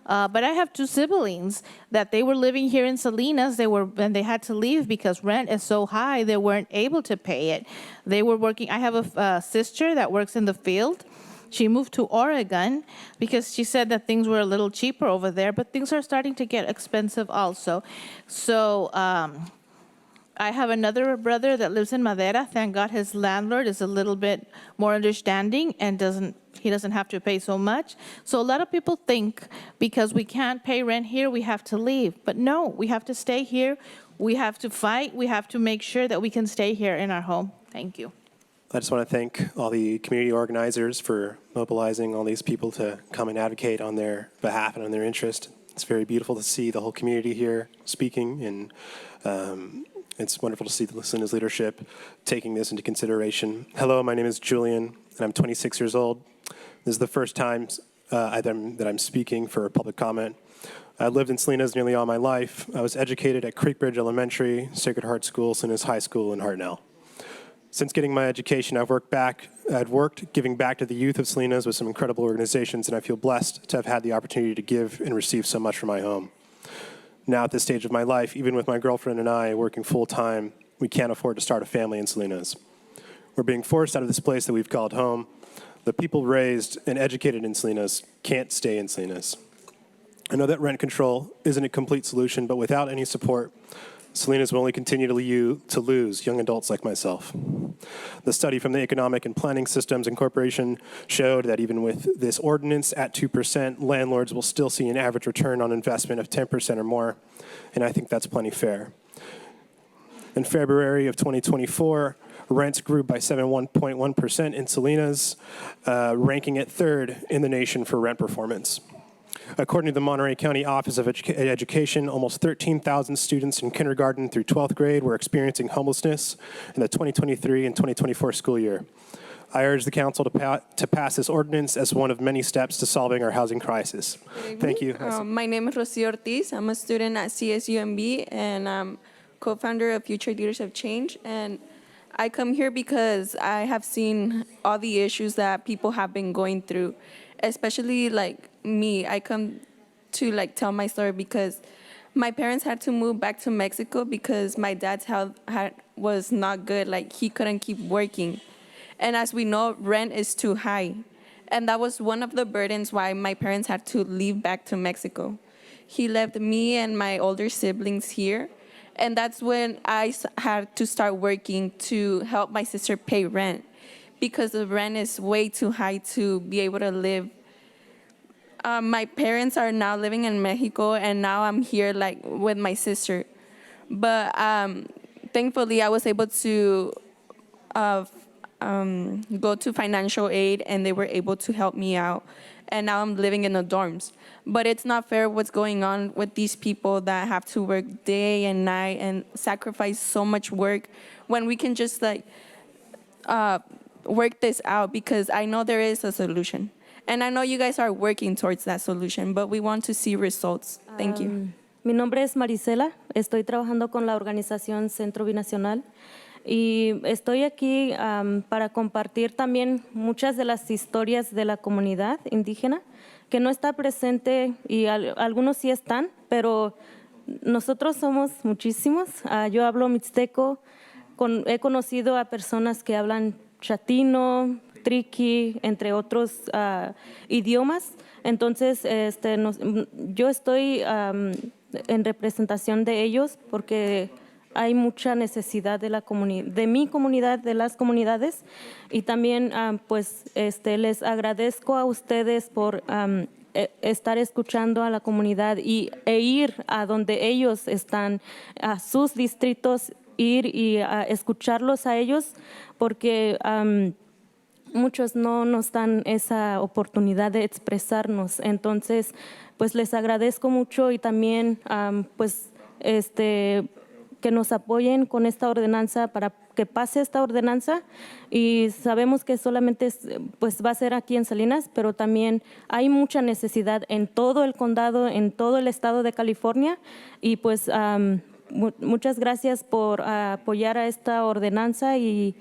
But I have 2 siblings that they were living here in Salinas. And they had to leave because rent is so high, they weren't able to pay it. They were working. I have a sister that works in the field. She moved to Oregon because she said that things were a little cheaper over there, but things are starting to get expensive also. So I have another brother that lives in Madera. Thank God his landlord is a little bit more understanding and he doesn't have to pay so much. So a lot of people think because we can't pay rent here, we have to leave. But no, we have to stay here. We have to fight. We have to make sure that we can stay here in our home. Thank you. I just want to thank all the community organizers for mobilizing all these people to come and advocate on their behalf and on their interest. It's very beautiful to see the whole community here speaking, and it's wonderful to see the Salinas leadership taking this into consideration. Hello, my name is Julian, and I'm 26 years old. This is the first time that I'm speaking for public comment. I lived in Salinas nearly all my life. I was educated at Creekbridge Elementary, Sacred Heart School, Salinas High School, and Hartnell. Since getting my education, I've worked giving back to the youth of Salinas with some incredible organizations, and I feel blessed to have had the opportunity to give and receive so much from my home. Now at this stage of my life, even with my girlfriend and I working full-time, we can't afford to start a family in Salinas. We're being forced out of this place that we've called home. The people raised and educated in Salinas can't stay in Salinas. I know that rent control isn't a complete solution, but without any support, Salinas will only continue to lose young adults like myself. The study from the Economic and Planning Systems Incorporation showed that even with this ordinance at 2%, landlords will still see an average return on investment of 10% or more, and I think that's plenty fair. In February of 2024, rents grew by 71.1% in Salinas, ranking it third in the nation for rent performance. According to the Monterey County Office of Education, almost 13,000 students in kindergarten through 12th grade were experiencing homelessness in the 2023 and 2024 school year. I urge the council to pass this ordinance as one of many steps to solving our housing crisis. Thank you. My name is Rocio Ortiz. I'm a student at CSUMB, and I'm co-founder of Future Leaders of Change. And I come here because I have seen all the issues that people have been going through, especially like me. I come to like tell my story because my parents had to move back to Mexico because my dad's health was not good. Like he couldn't keep working. And as we know, rent is too high. And that was one of the burdens why my parents had to leave back to Mexico. He left me and my older siblings here. And that's when I had to start working to help my sister pay rent because the rent is way too high to be able to live. My parents are now living in Mexico, and now I'm here like with my sister. But thankfully, I was able to go to financial aid, and they were able to help me out. And now I'm living in the dorms. But it's not fair what's going on with these people that have to work day and night and sacrifice so much work when we can just like work this out, because I know there is a solution. And I know you guys are working towards that solution, but we want to see results. Thank you. Mi nombre es Marisela. Estoy trabajando con la organización Centro Binacional. Y estoy aquí para compartir también muchas de las historias de la comunidad indígena, que no está presente y algunos sí están, pero nosotros somos muchísimos. Yo hablo mixteco, he conocido a personas que hablan chatino, triqui, entre otros idiomas. Entonces, yo estoy en representación de ellos porque hay mucha necesidad de mi comunidad, de las comunidades, y también pues les agradezco a ustedes por estar escuchando a la comunidad e ir a donde ellos están, a sus distritos, ir y escucharlos a ellos, porque muchos no nos dan esa oportunidad de expresarnos. Entonces, pues les agradezco mucho y también pues que nos apoyen con esta ordenanza para que pase esta ordenanza, y sabemos que solamente pues va a ser aquí en Salinas, pero también hay mucha necesidad en todo el condado, en todo el estado de California, y pues muchas gracias por apoyar a esta ordenanza y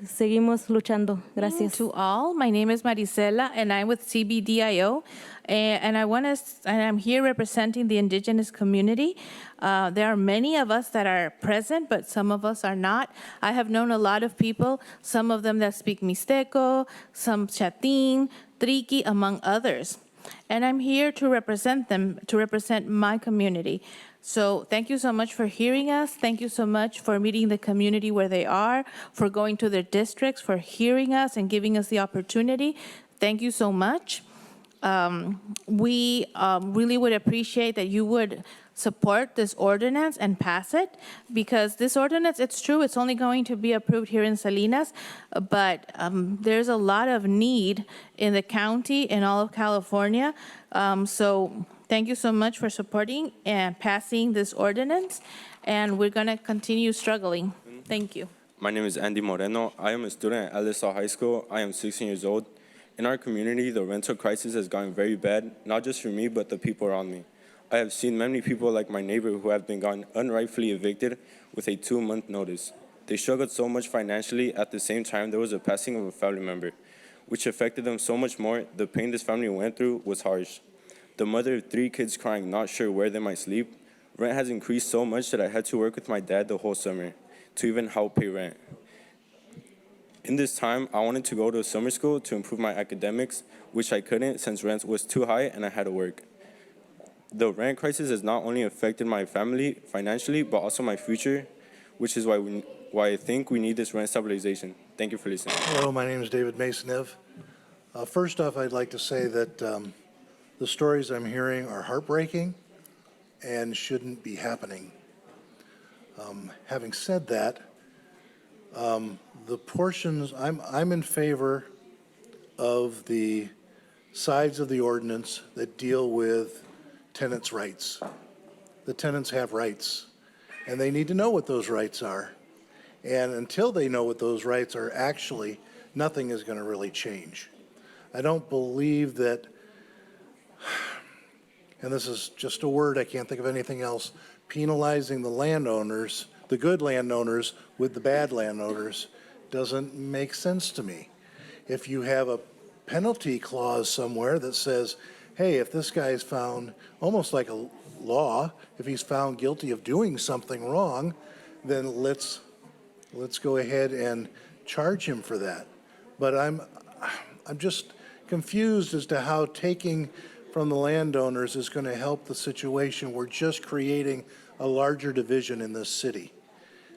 seguimos luchando. Gracias. To all, my name is Marisela, and I'm with CBDIO, and I'm here representing the indigenous community. There are many of us that are present, but some of us are not. I have known a lot of people, some of them that speak Mixteco, some Chatín, Triqui, among others. And I'm here to represent them, to represent my community. So thank you so much for hearing us. Thank you so much for meeting the community where they are, for going to their districts, for hearing us and giving us the opportunity. Thank you so much. We really would appreciate that you would support this ordinance and pass it, because this ordinance, it's true, it's only going to be approved here in Salinas, but there's a lot of need in the county, in all of California. So thank you so much for supporting and passing this ordinance, and we're going to continue struggling. Thank you. My name is Andy Moreno. I am a student at LSL High School. I am 16 years old. In our community, the rental crisis has gotten very bad, not just for me, but the people around me. I have seen many people like my neighbor who have been gotten unrightfully evicted with a 2-month notice. They struggled so much financially. At the same time, there was a passing of a family member, which affected them so much more. The pain this family went through was harsh. The mother of 3 kids crying, not sure where they might sleep. Rent has increased so much that I had to work with my dad the whole summer to even help pay rent. In this time, I wanted to go to summer school to improve my academics, which I couldn't since rent was too high and I had to work. The rent crisis has not only affected my family financially, but also my future, which is why I think we need this rent stabilization. Thank you for listening. Hello, my name is David Masonev. First off, I'd like to say that the stories I'm hearing are heartbreaking and shouldn't be happening. Having said that, the portions, I'm in favor of the sides of the ordinance that deal with tenants' rights. The tenants have rights, and they need to know what those rights are. And until they know what those rights are, actually, nothing is going to really change. I don't believe that, and this is just a word, I can't think of anything else, penalizing the landowners, the good landowners with the bad landowners doesn't make sense to me. If you have a penalty clause somewhere that says, hey, if this guy is found, almost like a law, if he's found guilty of doing something wrong, then let's go ahead and charge him for that. But I'm just confused as to how taking from the landowners is going to help the situation. We're just creating a larger division in this city.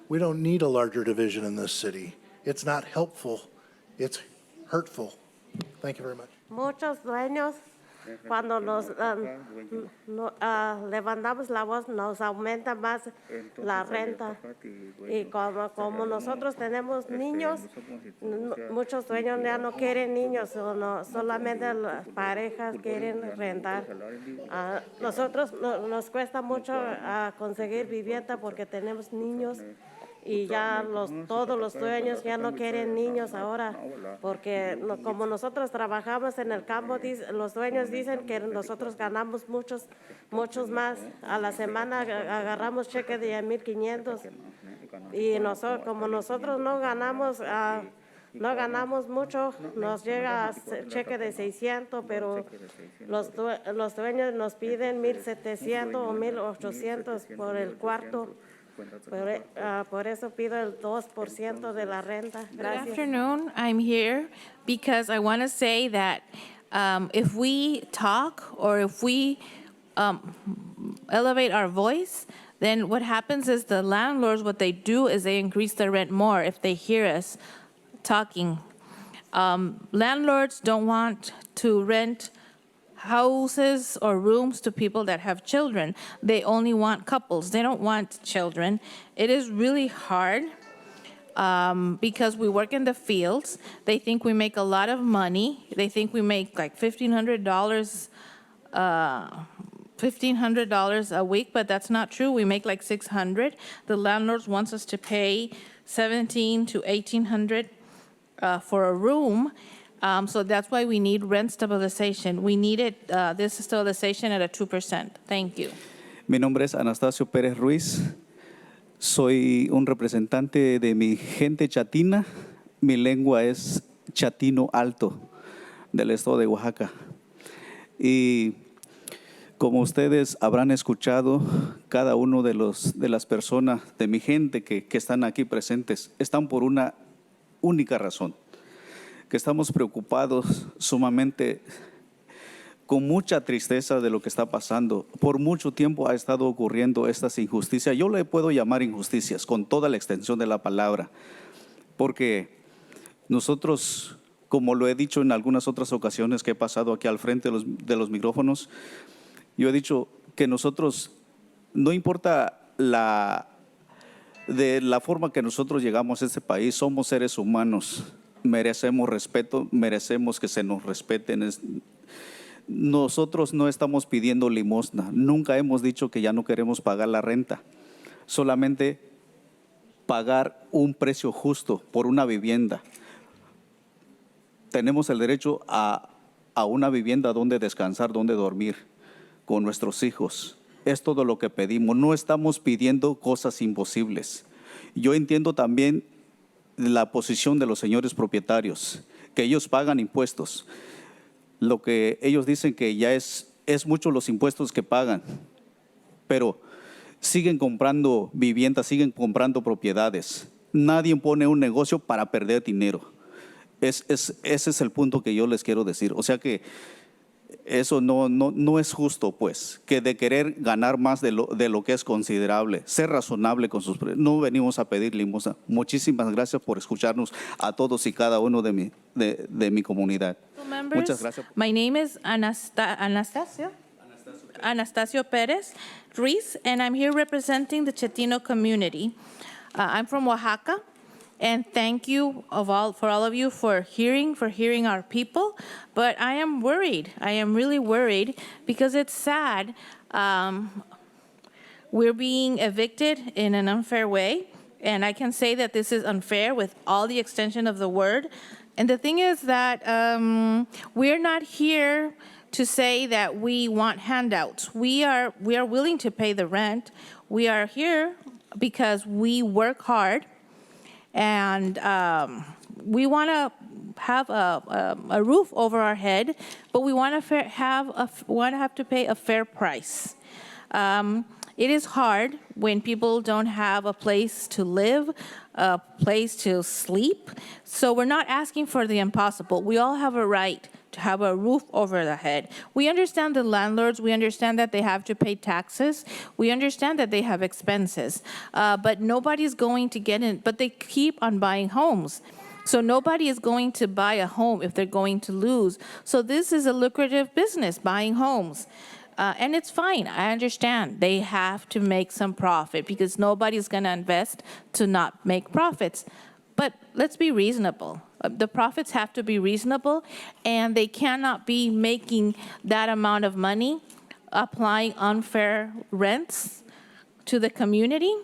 We don't need a larger division in this city. It's not helpful, it's hurtful. Thank you very much. Muchos dueños, cuando nos levantamos la voz, nos aumenta más la renta. Y como nosotros tenemos niños, muchos dueños ya no quieren niños, solamente las parejas quieren rentar. Nosotros nos cuesta mucho conseguir vivienda porque tenemos niños. Y ya todos los dueños ya no quieren niños ahora, porque como nosotros trabajamos en el campo, los dueños dicen que nosotros ganamos muchos más. A la semana agarramos cheque de 1,500 y como nosotros no ganamos mucho, nos llega cheque de 600, pero los dueños nos piden 1,700 o 1,800 por el cuarto. Por eso pido el 2% de la renta. Gracias. Good afternoon. I'm here because I want to say that if we talk or if we elevate our voice, then what happens is the landlords, what they do is they increase the rent more if they hear us talking. Landlords don't want to rent houses or rooms to people that have children. They only want couples. They don't want children. It is really hard because we work in the fields. They think we make a lot of money. They think we make like $1,500 a week, but that's not true. We make like $600. The landlords wants us to pay $1,700 to $1,800 for a room. So that's why we need rent stabilization. We needed this stabilization at a 2%. Thank you. Mi nombre es Anastasio Pérez Ruiz. Soy un representante de mi gente chatina. Mi lengua es chatino alto del estado de Oaxaca. Y como ustedes habrán escuchado, cada uno de las personas de mi gente que están aquí presentes están por una única razón. Que estamos preocupados sumamente, con mucha tristeza de lo que está pasando. Por mucho tiempo ha estado ocurriendo estas injusticias. Yo le puedo llamar injusticias con toda la extensión de la palabra, porque nosotros, como lo he dicho en algunas otras ocasiones que he pasado aquí al frente de los micrófonos, yo he dicho que nosotros, no importa de la forma que nosotros llegamos a este país, somos seres humanos. Merecemos respeto, merecemos que se nos respeten. Nosotros no estamos pidiendo limosna, nunca hemos dicho que ya no queremos pagar la renta, solamente pagar un precio justo por una vivienda. Tenemos el derecho a una vivienda donde descansar, donde dormir con nuestros hijos. Es todo lo que pedimos, no estamos pidiendo cosas imposibles. Yo entiendo también la posición de los señores propietarios, que ellos pagan impuestos. Lo que ellos dicen que ya es mucho los impuestos que pagan, pero siguen comprando viviendas, siguen comprando propiedades. Nadie pone un negocio para perder dinero. Ese es el punto que yo les quiero decir. O sea que eso no es justo, pues, que de querer ganar más de lo que es considerable, ser razonable con sus precios. No venimos a pedir limosna. Muchísimas gracias por escucharnos a todos y cada uno de mi comunidad. Muchas gracias. My name is Anastasio Perez Ruiz, and I'm here representing the Chatino community. I'm from Oaxaca, and thank you for all of you for hearing our people. But I am worried. I am really worried because it's sad. We're being evicted in an unfair way, and I can say that this is unfair with all the extension of the word. And the thing is that we're not here to say that we want handouts. We are willing to pay the rent. We are here because we work hard, and we want to have a roof over our head, but we want to have to pay a fair price. It is hard when people don't have a place to live, a place to sleep. So we're not asking for the impossible. We all have a right to have a roof over the head. We understand the landlords. We understand that they have to pay taxes. We understand that they have expenses. But nobody's going to get in. But they keep on buying homes. So nobody is going to buy a home if they're going to lose. So this is a lucrative business, buying homes. And it's fine. I understand. They have to make some profit because nobody's going to invest to not make profits. But let's be reasonable. The profits have to be reasonable, and they cannot be making that amount of money applying unfair rents to the community.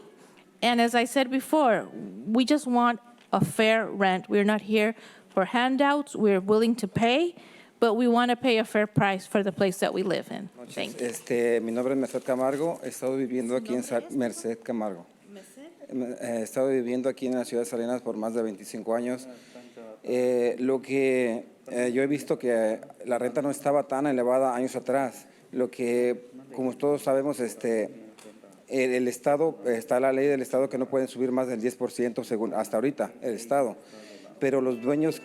And as I said before, we just want a fair rent. We're not here for handouts. We're willing to pay, but we want to pay a fair price for the place that we live in. Thank you. Mi nombre es Merced Camargo. He estado viviendo aquí en Merced Camargo. He estado viviendo aquí en la ciudad de Salinas por más de 25 años. Lo que yo he visto que la renta no estaba tan elevada años atrás. Lo que, como todos sabemos, el Estado, está la ley del Estado que no pueden subir más del 10% según hasta ahorita el Estado. Pero los dueños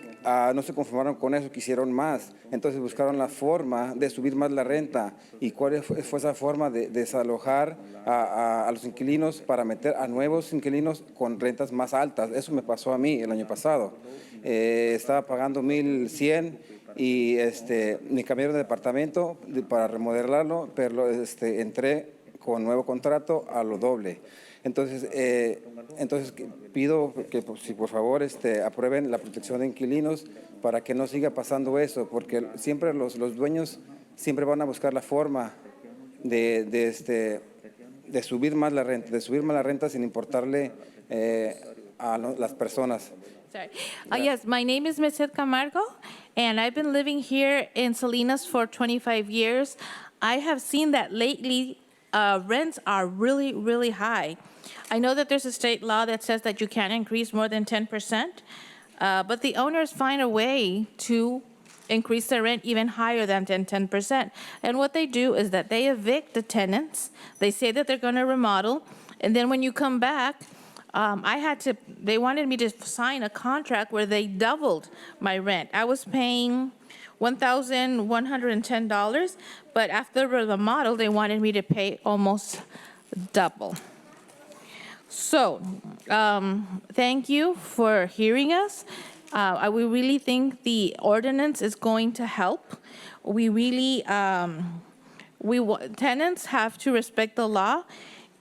no se conformaron con eso, quisieron más. Entonces buscaron la forma de subir más la renta. ¿Y cuál fue esa forma de desalojar a los inquilinos para meter a nuevos inquilinos con rentas más altas? Eso me pasó a mí el año pasado. Estaba pagando $1,100 y me cambiaron de departamento para remodelarlo, pero entré con nuevo contrato a lo doble. Entonces pido que si por favor aprueben la protección de inquilinos para que no siga pasando eso, porque siempre los dueños siempre van a buscar la forma de subir más la renta, sin importarle a las personas. Sorry. Yes, my name is Merced Camargo, and I've been living here in Salinas for 25 years. I have seen that lately rents are really, really high. I know that there's a state law that says that you can't increase more than 10%, but the owners find a way to increase their rent even higher than 10%. And what they do is that they evict the tenants. They say that they're going to remodel, and then when you come back, they wanted me to sign a contract where they doubled my rent. I was paying $1,110, but after the model, they wanted me to pay almost double. So, thank you for hearing us. We really think the ordinance is going to help. We really, tenants have to respect the law,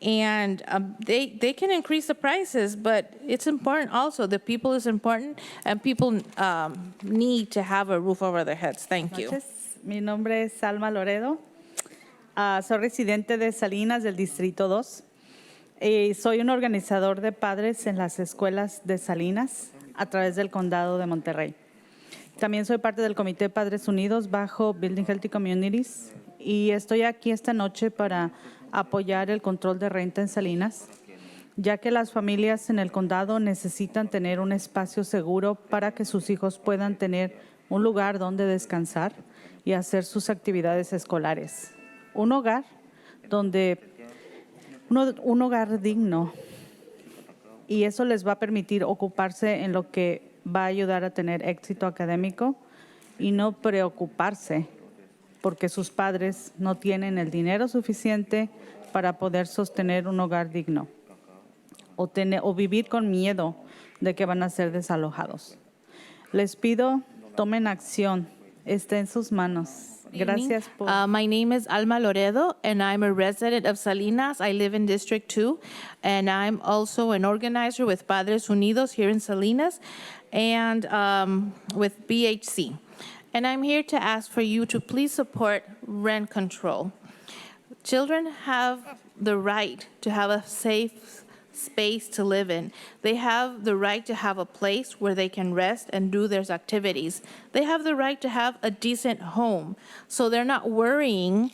and they can increase the prices, but it's important also. The people is important, and people need to have a roof over their heads. Thank you. Mi nombre es Alma Loredo. Soy residente de Salinas, del Distrito 2. Soy un organizador de padres en las escuelas de Salinas a través del Condado de Monterrey. También soy parte del Comité Padres Unidos bajo Building Healthy Communities, y estoy aquí esta noche para apoyar el control de renta en Salinas, ya que las familias en el condado necesitan tener un espacio seguro para que sus hijos puedan tener un lugar donde descansar y hacer sus actividades escolares. Un hogar digno, y eso les va a permitir ocuparse en lo que va a ayudar a tener éxito académico y no preocuparse porque sus padres no tienen el dinero suficiente para poder sostener un hogar digno o vivir con miedo de que van a ser desalojados. Les pido, tomen acción, está en sus manos. Gracias por... My name is Alma Loredo, and I'm a resident of Salinas. I live in District 2, and I'm also an organizer with Padres Unidos here in Salinas and with BHC. And I'm here to ask for you to please support rent control. Children have the right to have a safe space to live in. They have the right to have a place where they can rest and do their activities. They have the right to have a decent home, so they're not worrying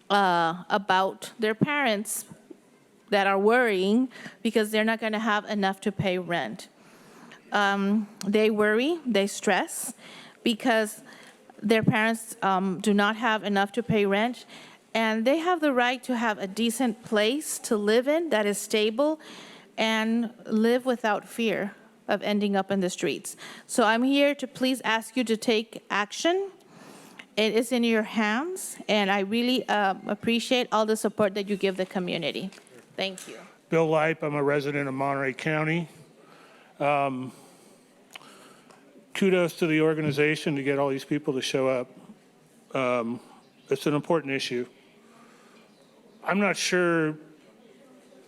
about their parents that are worrying because they're not going to have enough to pay rent. They worry, they stress because their parents do not have enough to pay rent. And they have the right to have a decent place to live in that is stable and live without fear of ending up in the streets. So I'm here to please ask you to take action. It is in your hands, and I really appreciate all the support that you give the community. Thank you. Bill Leip, I'm a resident of Monterey County. Kudos to the organization to get all these people to show up. It's an important issue. I'm not sure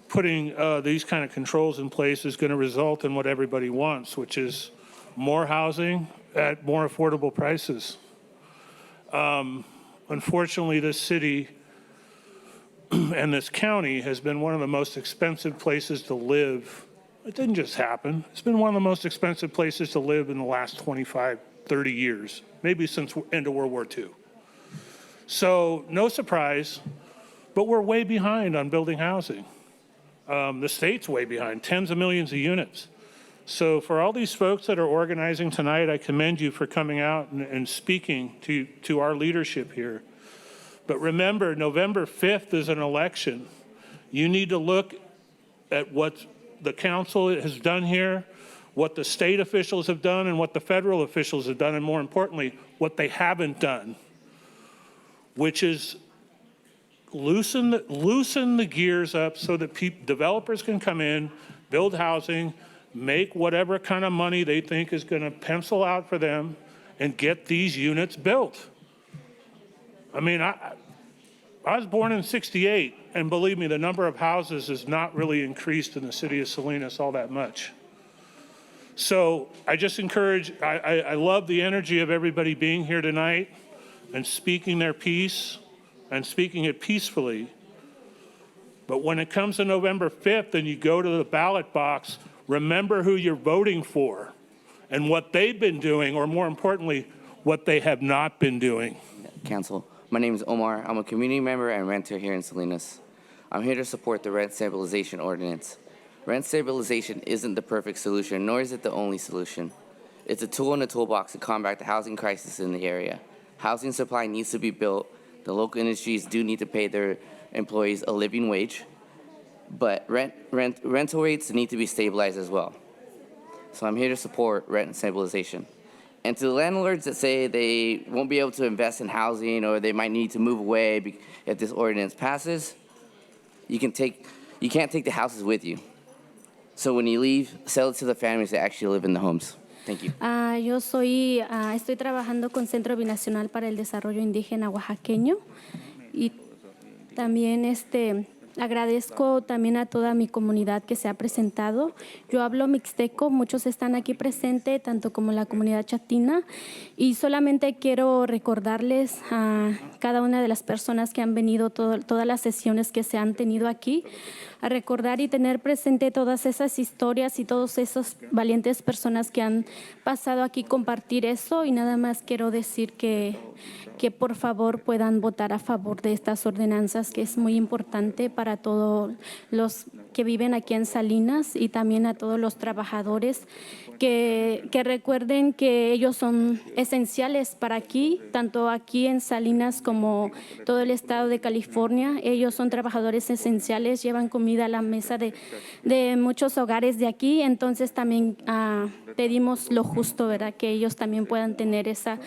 putting these kind of controls in place is going to result in what everybody wants, which is more housing at more affordable prices. Unfortunately, this city and this county has been one of the most expensive places to live. It didn't just happen. It's been one of the most expensive places to live in the last 25, 30 years, maybe since the end of World War II. So no surprise. But we're way behind on building housing. The state's way behind, tens of millions of units. So for all these folks that are organizing tonight, I commend you for coming out and speaking to our leadership here. But remember, November 5th is an election. You need to look at what the council has done here, what the state officials have done, and what the federal officials have done, and more importantly, what they haven't done, which is loosen the gears up so that developers can come in, build housing, make whatever kind of money they think is going to pencil out for them, and get these units built. I mean, I was born in '68, and believe me, the number of houses has not really increased in the city of Salinas all that much. So I just encourage, I love the energy of everybody being here tonight and speaking their piece and speaking it peacefully. But when it comes to November 5th and you go to the ballot box, remember who you're voting for and what they've been doing, or more importantly, what they have not been doing. Council, my name is Omar. I'm a community member and renter here in Salinas. I'm here to support the rent stabilization ordinance. Rent stabilization isn't the perfect solution, nor is it the only solution. It's a tool in the toolbox to combat the housing crisis in the area. Housing supply needs to be built. The local industries do need to pay their employees a living wage, but rental rates need to be stabilized as well. So I'm here to support rent stabilization. And to the landlords that say they won't be able to invest in housing or they might need to move away if this ordinance passes, you can't take the houses with you. So when you leave, sell it to the families that actually live in the homes. Thank you. Yo estoy trabajando con Centro Binacional para el Desarrollo Indígena Oaxaqueño y también agradezco también a toda mi comunidad que se ha presentado. Yo hablo mixteco, muchos están aquí presentes, tanto como la comunidad chatina, y solamente quiero recordarles a cada una de las personas que han venido, todas las sesiones que se han tenido aquí, a recordar y tener presente todas esas historias y todas esas valientes personas que han pasado aquí, compartir eso, y nada más quiero decir que por favor puedan votar a favor de estas ordenanzas, que es muy importante para todos los que viven aquí en Salinas y también a todos los trabajadores que recuerden que ellos son esenciales para aquí, tanto aquí en Salinas como todo el estado de California. Ellos son trabajadores esenciales, llevan comida a la mesa de muchos hogares de aquí, entonces también pedimos lo justo, ¿verdad? Que ellos también puedan tener esa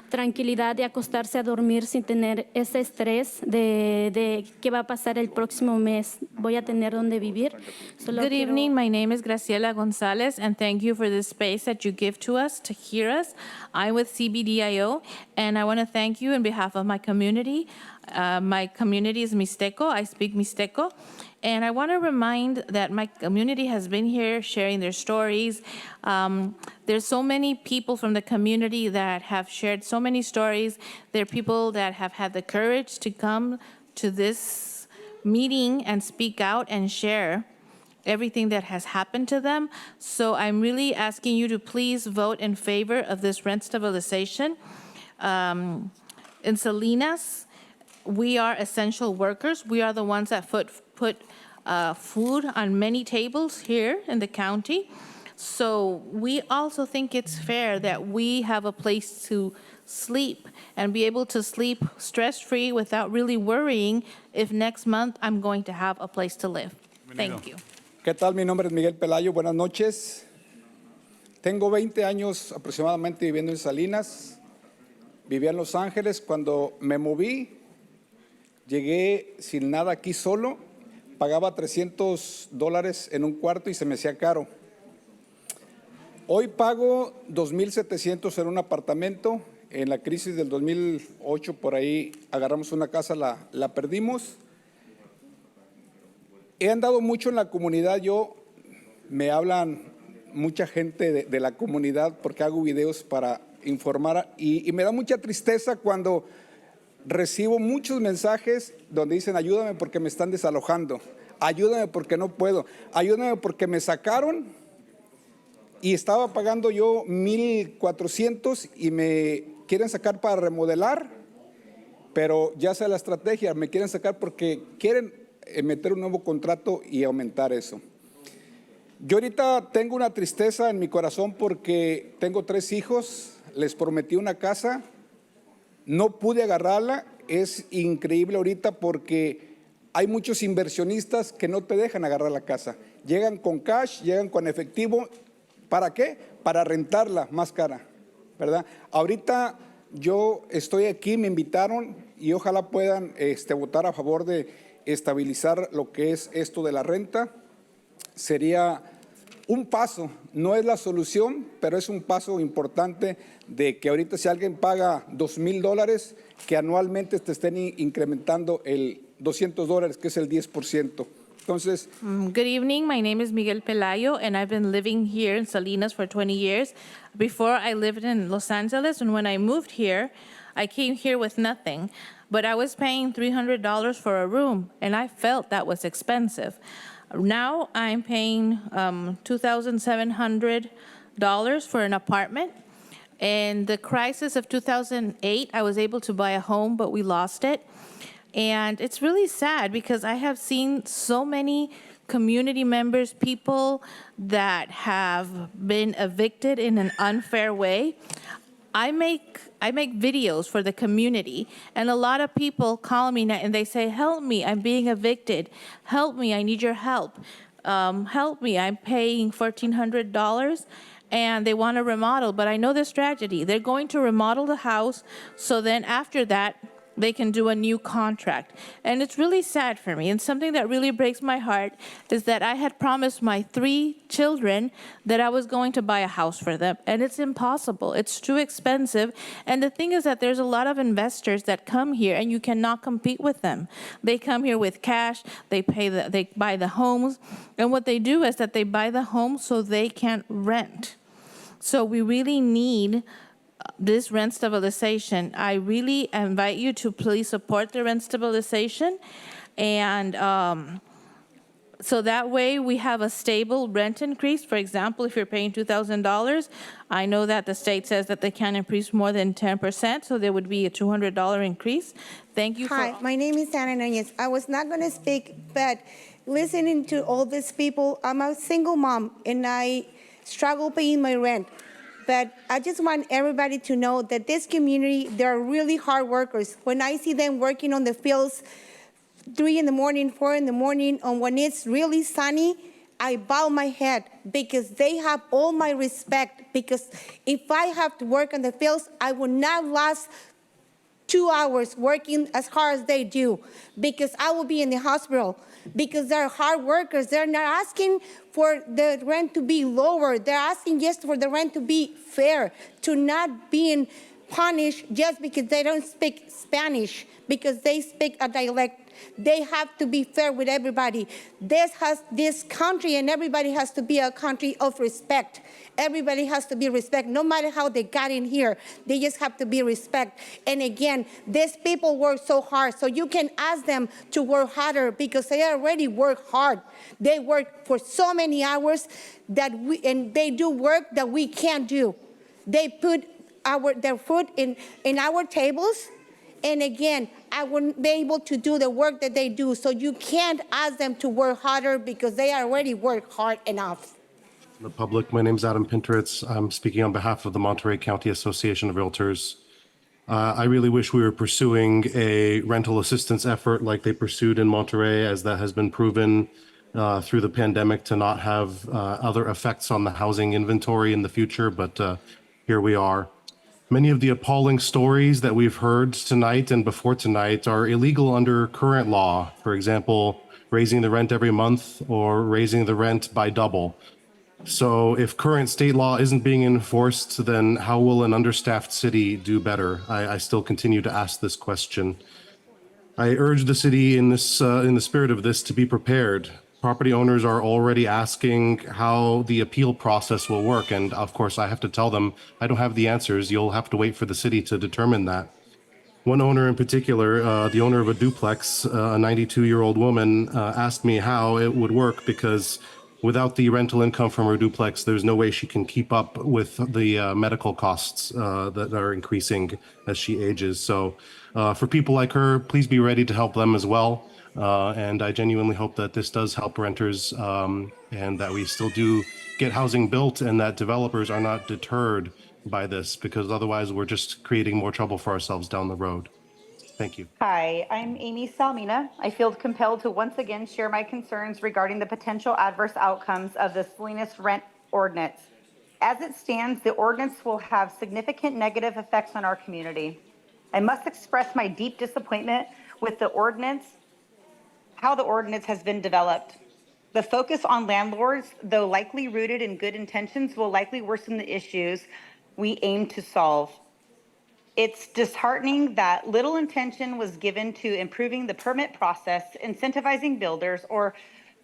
tranquilidad de acostarse a dormir sin tener ese estrés de qué va a pasar el próximo mes, voy a tener donde vivir. Good evening. My name is Graciela González, and thank you for this space that you give to us to hear us. I'm with CBDIO, and I want to thank you on behalf of my community. My community is Mixteco. I speak Mixteco. And I want to remind that my community has been here sharing their stories. There's so many people from the community that have shared so many stories. There are people that have had the courage to come to this meeting and speak out and share everything that has happened to them. So I'm really asking you to please vote in favor of this rent stabilization. In Salinas, we are essential workers. We are the ones that put food on many tables here in the county. So we also think it's fair that we have a place to sleep and be able to sleep stress-free without really worrying if next month I'm going to have a place to live. Thank you. ¿Qué tal? Mi nombre es Miguel Pelayo. Buenas noches. Tengo 20 años aproximadamente viviendo en Salinas. Vivía en Los Ángeles. Cuando me moví, llegué sin nada aquí solo. Pagaba $300 en un cuarto y se me hacía caro. Hoy pago $2,700 en un apartamento. En la crisis del 2008, por ahí agarramos una casa, la perdimos. He andado mucho en la comunidad. Me hablan mucha gente de la comunidad porque hago videos para informar y me da mucha tristeza cuando recibo muchos mensajes donde dicen ayúdame porque me están desalojando, ayúdame porque no puedo, ayúdame porque me sacaron y estaba pagando yo $1,400 y me quieren sacar para remodelar, pero ya sé la estrategia, me quieren sacar porque quieren meter un nuevo contrato y aumentar eso. Yo ahorita tengo una tristeza en mi corazón porque tengo 3 hijos, les prometí una casa, no pude agarrarla. Es increíble ahorita porque hay muchos inversionistas que no te dejan agarrar la casa. Llegan con cash, llegan con efectivo. ¿Para qué? Para rentarla más cara, ¿verdad? Ahorita yo estoy aquí, me invitaron y ojalá puedan votar a favor de estabilizar lo que es esto de la renta. Sería un paso, no es la solución, pero es un paso importante de que ahorita si alguien paga $2,000, que anualmente te estén incrementando el $200, que es el 10%. Entonces, Good evening. My name is Miguel Pelayo, and I've been living here in Salinas for 20 years. Before, I lived in Los Angeles, and when I moved here, I came here with nothing. But I was paying $300 for a room, and I felt that was expensive. Now I'm paying $2,700 for an apartment. In the crisis of 2008, I was able to buy a home, but we lost it. And it's really sad because I have seen so many community members, people that have been evicted in an unfair way. I make videos for the community, and a lot of people call me and they say, help me, I'm being evicted. Help me, I need your help. Help me, I'm paying $1,400. And they want to remodel, but I know this tragedy. They're going to remodel the house, so then after that, they can do a new contract. And it's really sad for me. And something that really breaks my heart is that I had promised my 3 children that I was going to buy a house for them. And it's impossible. It's too expensive. And the thing is that there's a lot of investors that come here and you cannot compete with them. They come here with cash, they buy the homes. And what they do is that they buy the homes so they can rent. So we really need this rent stabilization. I really invite you to please support the rent stabilization. And so that way we have a stable rent increase. For example, if you're paying $2,000, I know that the state says that they can't increase more than 10%, so there would be a $200 increase. Thank you. Hi, my name is Ana Núñez. I was not going to speak, but listening to all these people, I'm a single mom and I struggle paying my rent. But I just want everybody to know that this community, they're really hard workers. When I see them working on the fields 3 in the morning, 4 in the morning, and when it's really sunny, I bow my head because they have all my respect. Because if I have to work on the fields, I will not last 2 hours working as hard as they do because I will be in the hospital because they're hard workers. They're not asking for the rent to be lower. They're asking just for the rent to be fair, to not being punished just because they don't speak Spanish, because they speak a dialect. They have to be fair with everybody. This country and everybody has to be a country of respect. Everybody has to be respect, no matter how they got in here. They just have to be respect. And again, these people work so hard, so you can ask them to work harder because they already work hard. They work for so many hours and they do work that we can't do. They put their food in our tables. And again, I wouldn't be able to do the work that they do. So you can't ask them to work harder because they already work hard enough. The public, my name is Adam Pinteritz. I'm speaking on behalf of the Monterey County Association of Realtors. I really wish we were pursuing a rental assistance effort like they pursued in Monterey, as that has been proven through the pandemic to not have other effects on the housing inventory in the future, but here we are. Many of the appalling stories that we've heard tonight and before tonight are illegal under current law. For example, raising the rent every month or raising the rent by double. So if current state law isn't being enforced, then how will an understaffed city do better? I still continue to ask this question. I urge the city in the spirit of this to be prepared. Property owners are already asking how the appeal process will work. And of course, I have to tell them, I don't have the answers. You'll have to wait for the city to determine that. One owner in particular, the owner of a duplex, a 92-year-old woman, asked me how it would work because without the rental income from her duplex, there's no way she can keep up with the medical costs that are increasing as she ages. So for people like her, please be ready to help them as well. And I genuinely hope that this does help renters and that we still do get housing built and that developers are not deterred by this, because otherwise we're just creating more trouble for ourselves down the road. Thank you. Hi, I'm Amy Salmina. I feel compelled to once again share my concerns regarding the potential adverse outcomes of the Salinas rent ordinance. As it stands, the ordinance will have significant negative effects on our community. I must express my deep disappointment with the ordinance, how the ordinance has been developed. The focus on landlords, though likely rooted in good intentions, will likely worsen the issues we aim to solve. It's disheartening that little attention was given to improving the permit process, incentivizing builders, or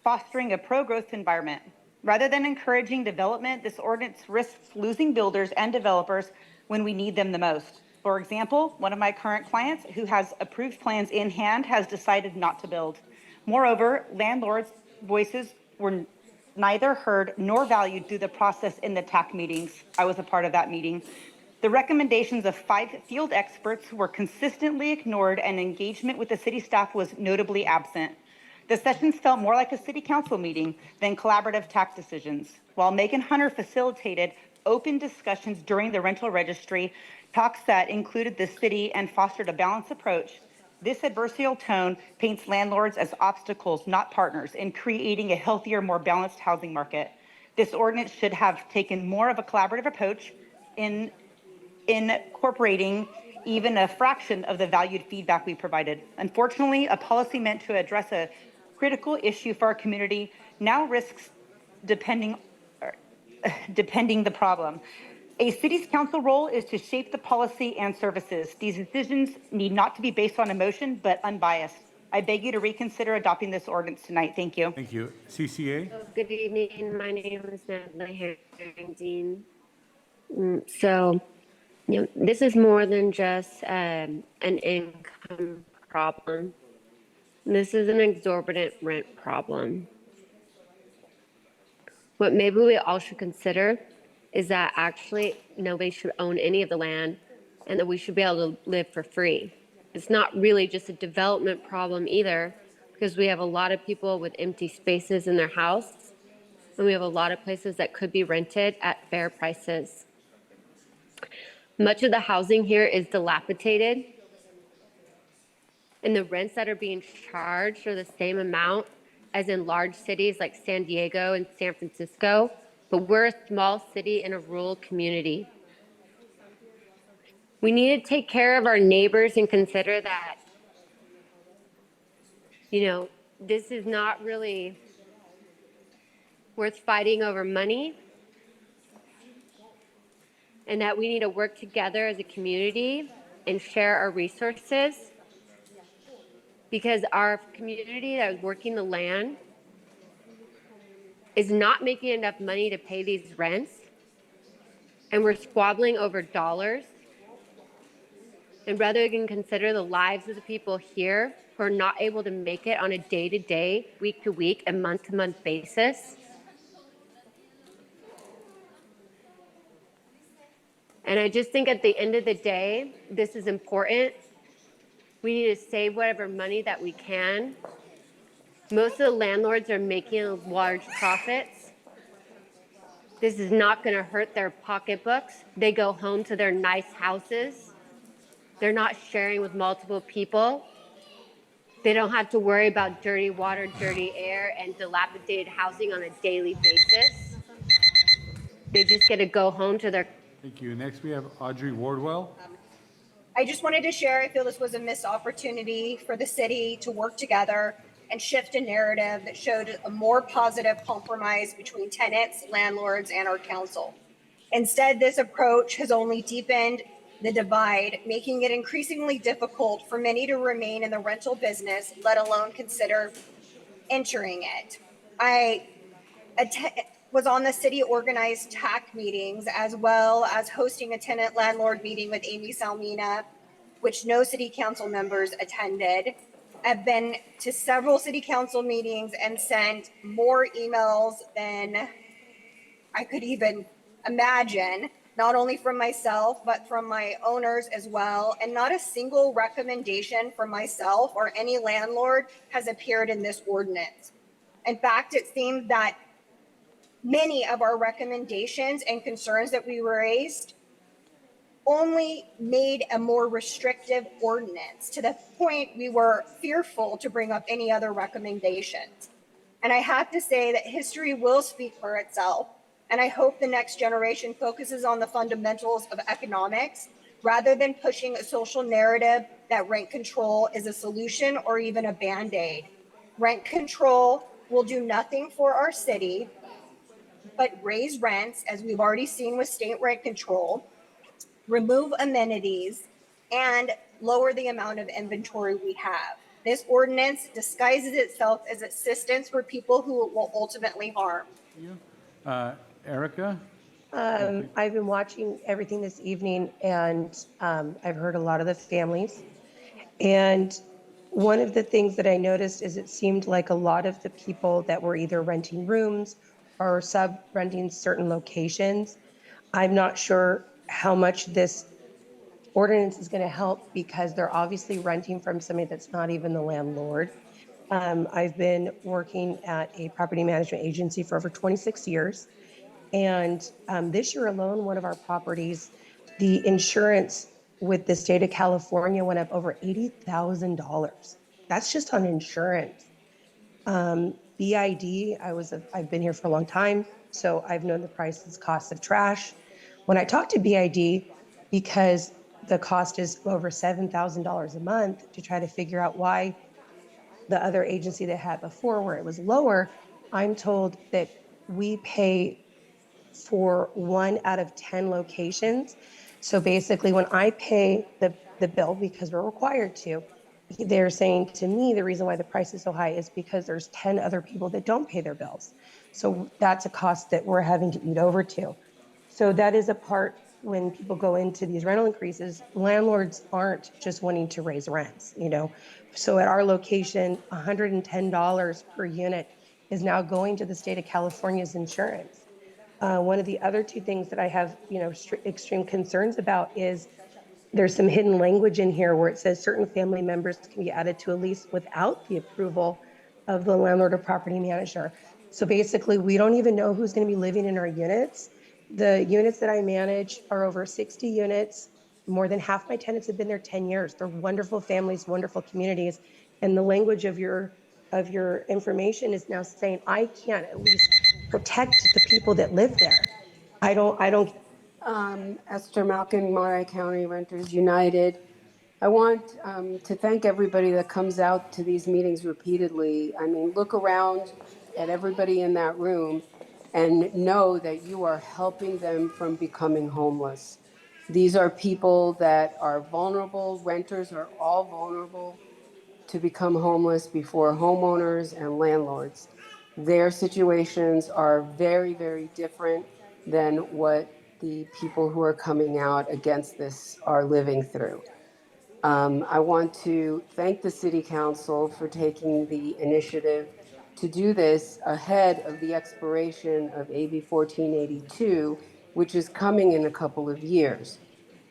fostering a pro-growth environment. Rather than encouraging development, this ordinance risks losing builders and developers when we need them the most. For example, one of my current clients who has approved plans in hand has decided not to build. Moreover, landlords' voices were neither heard nor valued through the process in the TAC meetings. I was a part of that meeting. The recommendations of 5 field experts were consistently ignored, and engagement with the city staff was notably absent. The sessions felt more like a city council meeting than collaborative TAC decisions. While Megan Hunter facilitated open discussions during the rental registry, talks that included the city and fostered a balanced approach, this adversarial tone paints landlords as obstacles, not partners, in creating a healthier, more balanced housing market. This ordinance should have taken more of a collaborative approach in incorporating even a fraction of the valued feedback we provided. Unfortunately, a policy meant to address a critical issue for our community now risks depending the problem. A city's council role is to shape the policy and services. These decisions need not to be based on emotion, but unbiased. I beg you to reconsider adopting this ordinance tonight. Thank you. Thank you. CCA? Good evening. My name is Natalie Harrington. This is more than just an income problem. This is an exorbitant rent problem. What maybe we all should consider is that actually nobody should own any of the land and that we should be able to live for free. It's not really just a development problem either, because we have a lot of people with empty spaces in their house, and we have a lot of places that could be rented at fair prices. Much of the housing here is dilapidated, and the rents that are being charged are the same amount as in large cities like San Diego and San Francisco, but we're a small city in a rural community. We need to take care of our neighbors and consider that, you know, this is not really worth fighting over money, and that we need to work together as a community and share our resources, because our community that is working the land is not making enough money to pay these rents, and we're squabbling over dollars. And rather than consider the lives of the people here who are not able to make it on a day-to-day, week-to-week, and month-to-month basis. And I just think at the end of the day, this is important. We need to save whatever money that we can. Most of the landlords are making large profits. This is not going to hurt their pocketbooks. They go home to their nice houses. They're not sharing with multiple people. They don't have to worry about dirty water, dirty air, and dilapidated housing on a daily basis. They just get to go home to their... Thank you. Next, we have Audrey Wardwell. I just wanted to share, I feel this was a missed opportunity for the city to work together and shift a narrative that showed a more positive compromise between tenants, landlords, and our council. Instead, this approach has only deepened the divide, making it increasingly difficult for many to remain in the rental business, let alone consider entering it. I was on the city organized TAC meetings, as well as hosting a tenant landlord meeting with Amy Salmina, which no city council members attended. I've been to several city council meetings and sent more emails than I could even imagine, not only from myself, but from my owners as well. And not a single recommendation from myself or any landlord has appeared in this ordinance. In fact, it seems that many of our recommendations and concerns that we raised only made a more restrictive ordinance, to the point we were fearful to bring up any other recommendations. And I have to say that history will speak for itself. And I hope the next generation focuses on the fundamentals of economics rather than pushing a social narrative that rent control is a solution or even a Band-Aid. Rent control will do nothing for our city but raise rents, as we've already seen with state rent control, remove amenities, and lower the amount of inventory we have. This ordinance disguises itself as assistance for people who it will ultimately harm. Erica? I've been watching everything this evening, and I've heard a lot of the families. And one of the things that I noticed is it seemed like a lot of the people that were either renting rooms or sub-renting certain locations, I'm not sure how much this ordinance is going to help, because they're obviously renting from somebody that's not even the landlord. I've been working at a property management agency for over 26 years. And this year alone, one of our properties, the insurance with the state of California went up over $80,000. That's just on insurance. BID, I've been here for a long time, so I've known the prices, cost of trash. When I talked to BID, because the cost is over $7,000 a month, to try to figure out why the other agency they had before, where it was lower, I'm told that we pay for 1 out of 10 locations. So basically, when I pay the bill, because we're required to, they're saying to me the reason why the price is so high is because there's 10 other people that don't pay their bills. So that's a cost that we're having to eat over to. So that is a part when people go into these rental increases, landlords aren't just wanting to raise rents, you know. So at our location, $110 per unit is now going to the state of California's insurance. One of the other two things that I have, extreme concerns about is there's some hidden language in here where it says certain family members can be added to a lease without the approval of the landlord or property manager. So basically, we don't even know who's going to be living in our units. The units that I manage are over 60 units. More than half my tenants have been there 10 years. They're wonderful families, wonderful communities. And the language of your information is now saying, I can't at least protect the people that live there. I don't. Esther Malkin, Monterey County Renters United. I want to thank everybody that comes out to these meetings repeatedly. I mean, look around at everybody in that room and know that you are helping them from becoming homeless. These are people that are vulnerable. Renters are all vulnerable to become homeless before homeowners and landlords. Their situations are very, very different than what the people who are coming out against this are living through. I want to thank the City Council for taking the initiative to do this ahead of the expiration of AB 1482, which is coming in a couple of years.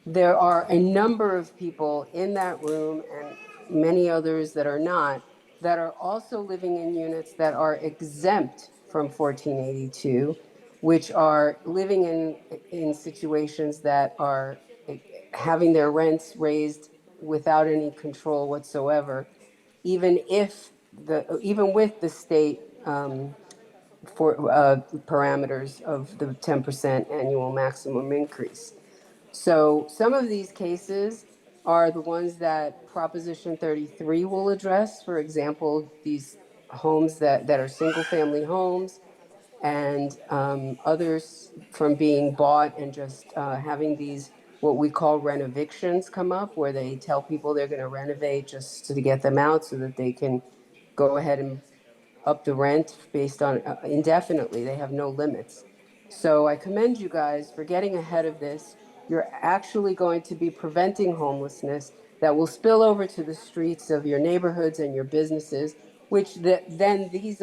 There are a number of people in that room and many others that are not, that are also living in units that are exempt from 1482, which are living in situations that are having their rents raised without any control whatsoever, even with the state for parameters of the 10% annual maximum increase. So some of these cases are the ones that Proposition 33 will address. For example, these homes that are single-family homes, and others from being bought and just having these what we call rent evictions come up, where they tell people they're going to renovate just to get them out so that they can go ahead and up the rent based on indefinitely. They have no limits. So I commend you guys for getting ahead of this. You're actually going to be preventing homelessness that will spill over to the streets of your neighborhoods and your businesses, which then these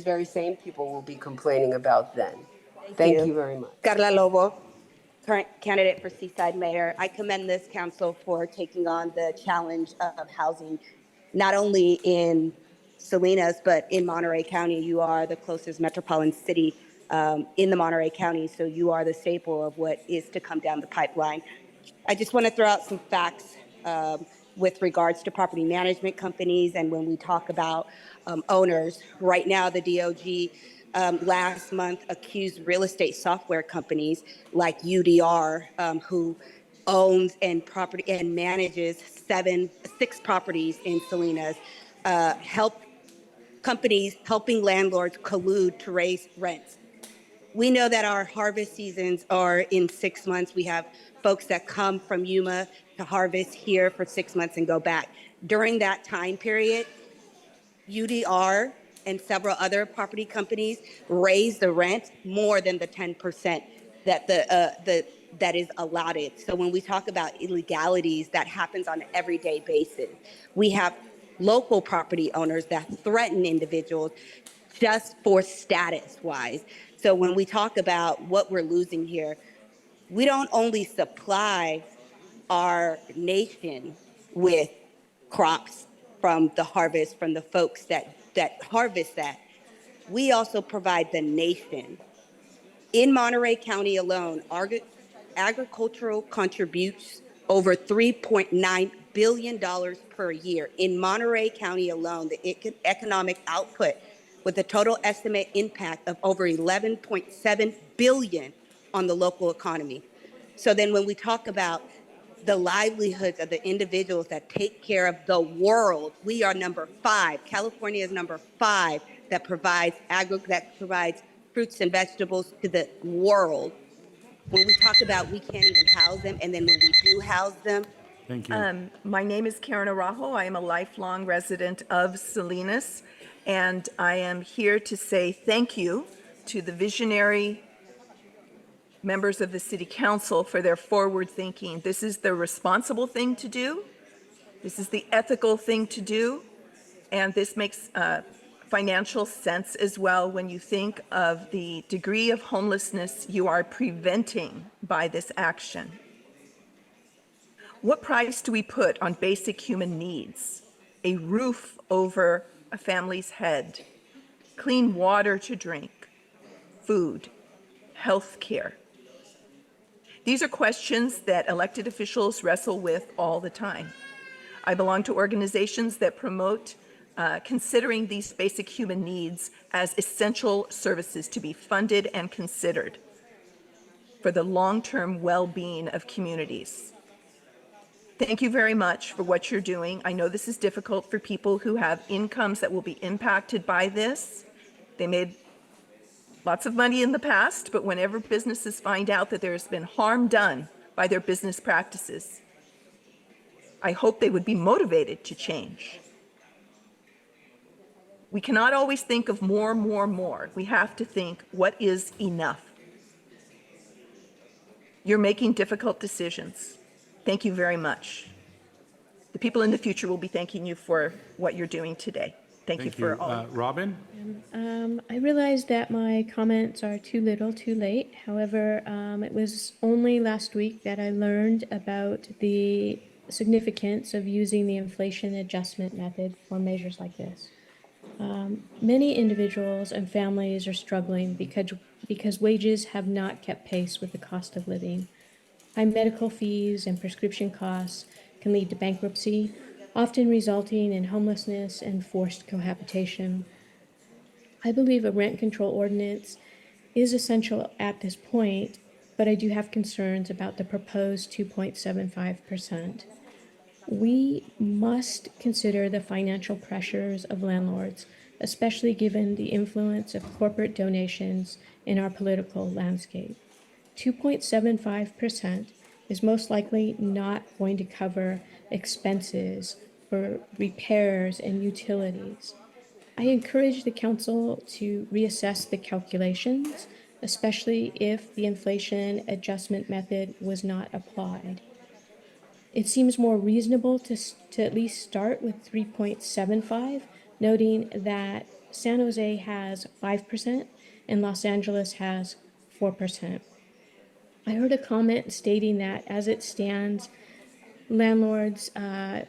very same people will be complaining about then. Thank you very much. Carla Lobo, current candidate for Seaside Mayor. I commend this council for taking on the challenge of housing, not only in Salinas, but in Monterey County. You are the closest metropolitan city in the Monterey County, so you are the staple of what is to come down the pipeline. I just want to throw out some facts with regards to property management companies, and when we talk about owners. Right now, the DOG last month accused real estate software companies like UDR, who owns and manages six properties in Salinas, helping landlords collude to raise rents. We know that our harvest seasons are in 6 months. We have folks that come from Yuma to harvest here for 6 months and go back. During that time period, UDR and several other property companies raise the rent more than the 10% that is allotted. So when we talk about illegalities, that happens on an everyday basis. We have local property owners that threaten individuals just for status-wise. So when we talk about what we're losing here, we don't only supply our nation with crops from the harvest, from the folks that harvest that, we also provide the nation. In Monterey County alone, agricultural contributes over $3.9 billion per year. In Monterey County alone, the economic output with a total estimate impact of over $11.7 billion on the local economy. So then when we talk about the livelihoods of the individuals that take care of the world, we are number 5. California is number 5 that provides fruits and vegetables to the world. When we talk about we can't even house them, and then when we do house them. Thank you. My name is Karen Araujo. I am a lifelong resident of Salinas, and I am here to say thank you to the visionary members of the City Council for their forward thinking. This is the responsible thing to do. This is the ethical thing to do. And this makes financial sense as well when you think of the degree of homelessness you are preventing by this action. What price do we put on basic human needs? A roof over a family's head, clean water to drink, food, health care? These are questions that elected officials wrestle with all the time. I belong to organizations that promote considering these basic human needs as essential services to be funded and considered for the long-term well-being of communities. Thank you very much for what you're doing. I know this is difficult for people who have incomes that will be impacted by this. They made lots of money in the past, but whenever businesses find out that there's been harm done by their business practices, I hope they would be motivated to change. We cannot always think of more, more, more. We have to think, what is enough? You're making difficult decisions. Thank you very much. The people in the future will be thanking you for what you're doing today. Thank you for all. Robin? I realize that my comments are too little, too late. However, it was only last week that I learned about the significance of using the inflation adjustment method for measures like this. Many individuals and families are struggling because wages have not kept pace with the cost of living. High medical fees and prescription costs can lead to bankruptcy, often resulting in homelessness and forced cohabitation. I believe a rent control ordinance is essential at this point, but I do have concerns about the proposed 2.75%. We must consider the financial pressures of landlords, especially given the influence of corporate donations in our political landscape. 2.75% is most likely not going to cover expenses for repairs and utilities. I encourage the council to reassess the calculations, especially if the inflation adjustment method was not applied. It seems more reasonable to at least start with 3.75, noting that San Jose has 5% and Los Angeles has 4%. I heard a comment stating that as it stands, landlords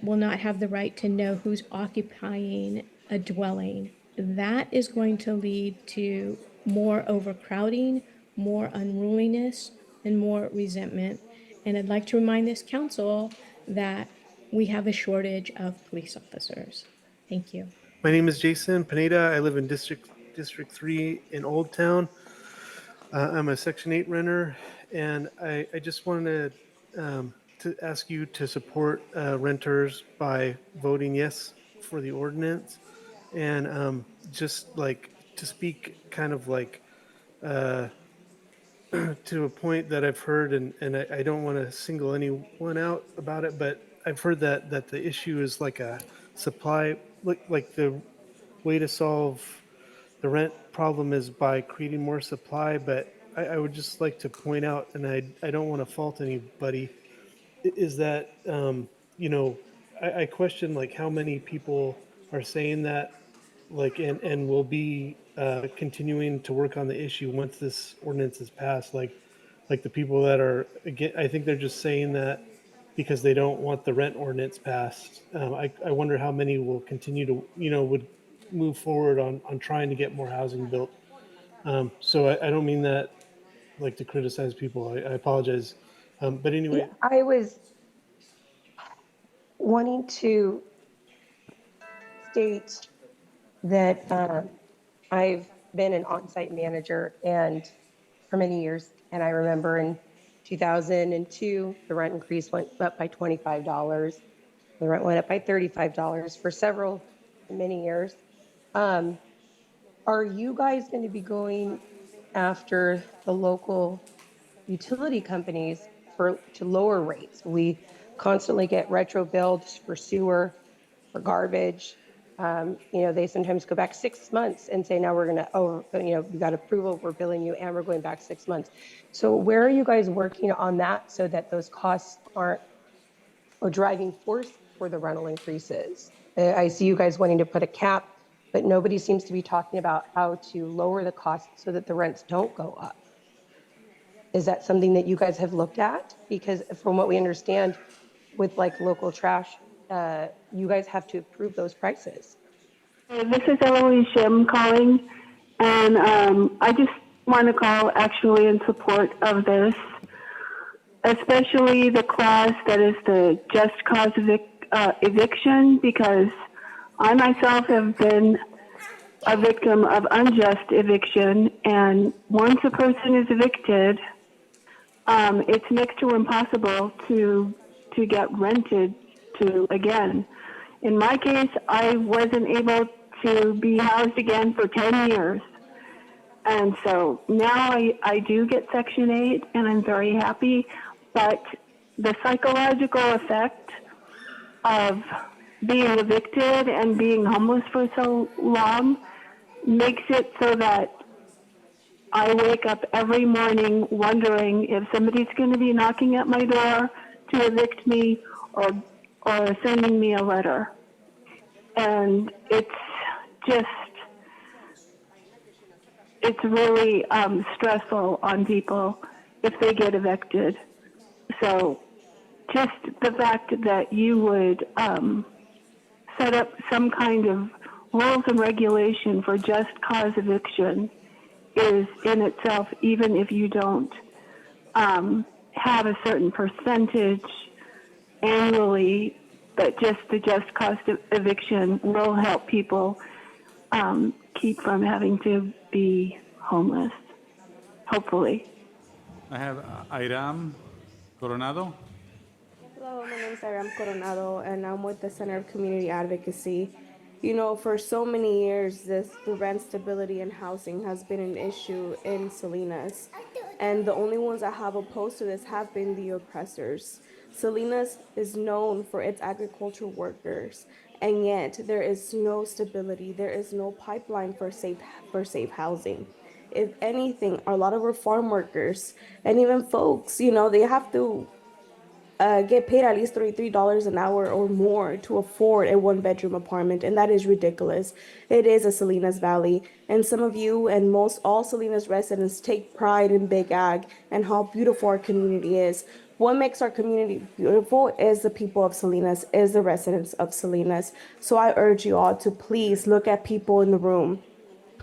will not have the right to know who's occupying a dwelling. That is going to lead to more overcrowding, more unruliness, and more resentment. And I'd like to remind this council that we have a shortage of police officers. Thank you. My name is Jason Pineda. I live in District 3 in Old Town. I'm a Section 8 renter, and I just wanted to ask you to support renters by voting yes for the ordinance, and just like to speak kind of like to a point that I've heard, and I don't want to single anyone out about it, but I've heard that the issue is like a supply, like the way to solve the rent problem is by creating more supply. But I would just like to point out, and I don't want to fault anybody, is that, I question like how many people are saying that, like, and will be continuing to work on the issue once this ordinance is passed. Like the people that are, again, I think they're just saying that because they don't want the rent ordinance passed. I wonder how many will continue to, would move forward on trying to get more housing built. So I don't mean that like to criticize people. I apologize. But anyway. I was wanting to state that I've been an on-site manager and for many years, and I remember in 2002, the rent increase went up by $25. The rent went up by $35 for many years. Are you guys going to be going after the local utility companies to lower rates? We constantly get retro bills for sewer, for garbage. They sometimes go back 6 months and say, now we're going to, we got approval, we're billing you, and we're going back 6 months. So where are you guys working on that so that those costs aren't a driving force for the rental increases? I see you guys wanting to put a cap, but nobody seems to be talking about how to lower the costs so that the rents don't go up. Is that something that you guys have looked at? Because from what we understand with like local trash, you guys have to approve those prices. This is Eloise Shim calling, and I just want to call actually in support of this, especially the clause that is the just cause eviction, because I myself have been a victim of unjust eviction, and once a person is evicted, it's next to impossible to get rented to again. In my case, I wasn't able to be housed again for 10 years. And so now I do get Section 8, and I'm very happy. But the psychological effect of being evicted and being homeless for so long makes it so that I wake up every morning wondering if somebody's going to be knocking at my door to evict me or sending me a letter. And it's really stressful on people if they get evicted. So just the fact that you would set up some kind of rules and regulation for just cause eviction is in itself, even if you don't have a certain percentage annually, but just the just cost of eviction will help people keep from having to be homeless, hopefully. I have Iram Coronado. Hello, my name is Iram Coronado, and I'm with the Center of Community Advocacy. You know, for so many years, the rent stability and housing has been an issue in Salinas, and the only ones that have opposed to this have been the oppressors. Salinas is known for its agricultural workers, and yet there is no stability. There is no pipeline for safe housing. If anything, a lot of our farm workers and even folks, you know, they have to get paid at least $33 an hour or more to afford a one-bedroom apartment, and that is ridiculous. It is a Salinas Valley, and some of you and most all Salinas residents take pride in Big Ag and how beautiful our community is. What makes our community beautiful is the people of Salinas, is the residents of Salinas. So I urge you all to please look at people in the room,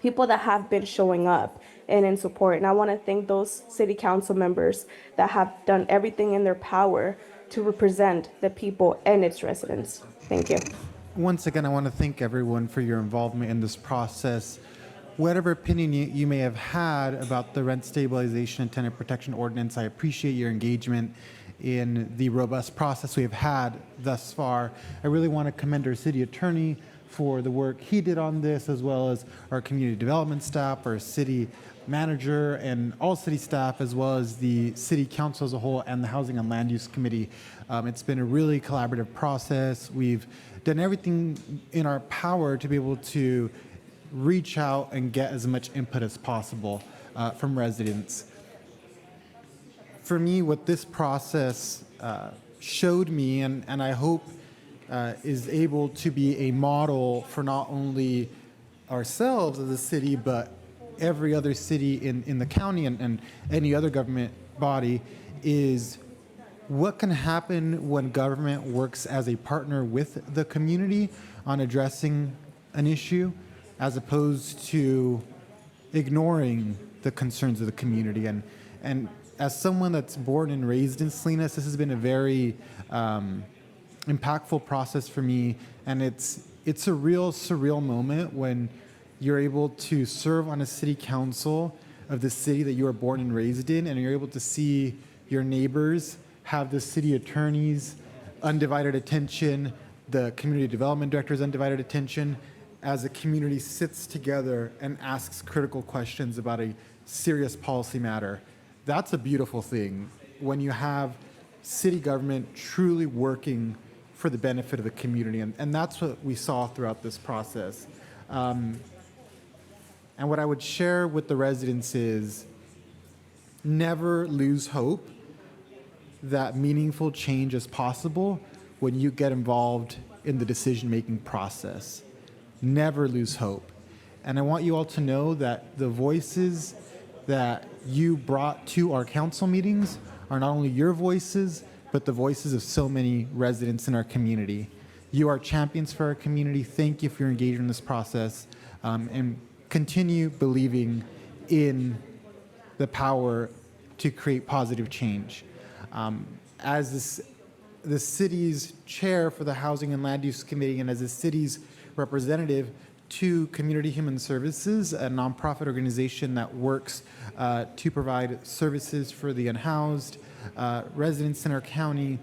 people that have been showing up and in support. And I want to thank those city council members that have done everything in their power to represent the people and its residents. Thank you. Once again, I want to thank everyone for your involvement in this process. Whatever opinion you may have had about the rent stabilization and tenant protection ordinance, I appreciate your engagement in the robust process we have had thus far. I really want to commend our city attorney for the work he did on this, as well as our community development staff, our city manager, and all city staff, as well as the city council as a whole and the Housing and Land Use Committee. It's been a really collaborative process. We've done everything in our power to be able to reach out and get as much input as possible from residents. For me, what this process showed me, and I hope is able to be a model for not only ourselves as a city, but every other city in the county and any other government body, is what can happen when government works as a partner with the community on addressing an issue, as opposed to ignoring the concerns of the community. And as someone that's born and raised in Salinas, this has been a very impactful process for me, and it's a real surreal moment when you're able to serve on a city council of the city that you were born and raised in, and you're able to see your neighbors have the city attorney's undivided attention, the community development director's undivided attention, as the community sits together and asks critical questions about a serious policy matter. That's a beautiful thing when you have city government truly working for the benefit of the community, and that's what we saw throughout this process. And what I would share with the residents is never lose hope that meaningful change is possible when you get involved in the decision-making process. Never lose hope. And I want you all to know that the voices that you brought to our council meetings are not only your voices, but the voices of so many residents in our community. You are champions for our community. Thank you for your engagement in this process, and continue believing in the power to create positive change. As the city's chair for the Housing and Land Use Committee and as the city's representative to Community Human Services, a nonprofit organization that works to provide services for the unhoused, residents in our county,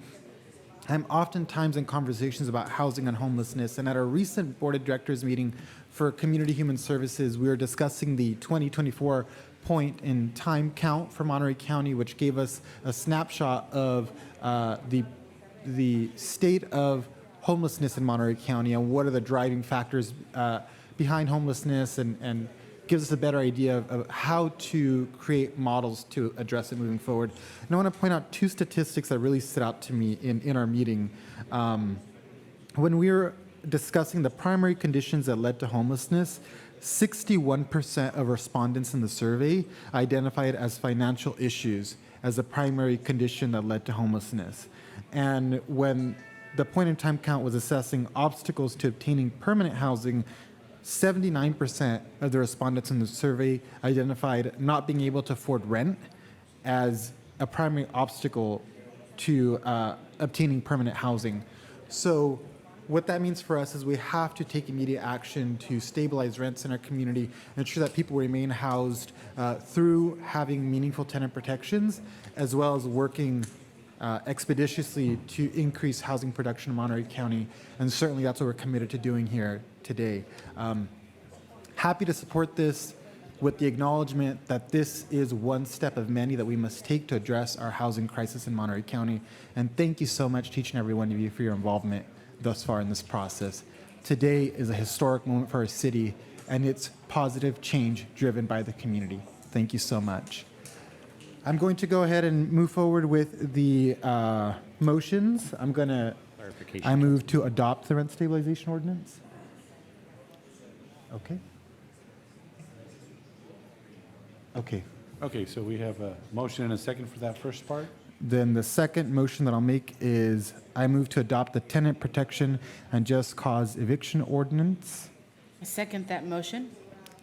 I'm oftentimes in conversations about housing and homelessness. And at our recent Board of Directors meeting for Community Human Services, we were discussing the 2024 point in time count for Monterey County, which gave us a snapshot of the state of homelessness in Monterey County and what are the driving factors behind homelessness, and gives us a better idea of how to create models to address it moving forward. And I want to point out two statistics that really stood out to me in our meeting. When we were discussing the primary conditions that led to homelessness, 61% of respondents in the survey identified as financial issues as the primary condition that led to homelessness. And when the point in time count was assessing obstacles to obtaining permanent housing, 79% of the respondents in the survey identified not being able to afford rent as a primary obstacle to obtaining permanent housing. So what that means for us is we have to take immediate action to stabilize rents in our community, ensure that people remain housed through having meaningful tenant protections, as well as working expeditiously to increase housing production in Monterey County. And certainly that's what we're committed to doing here today. Happy to support this with the acknowledgement that this is one step of many that we must take to address our housing crisis in Monterey County. And thank you so much to each and every one of you for your involvement thus far in this process. Today is a historic moment for our city, and it's positive change driven by the community. Thank you so much. I'm going to go ahead and move forward with the motions. I move to adopt the rent stabilization ordinance. Okay. Okay. Okay, so we have a motion and a second for that first part. Then the second motion that I'll make is I move to adopt the tenant protection and just cause eviction ordinance. I second that motion.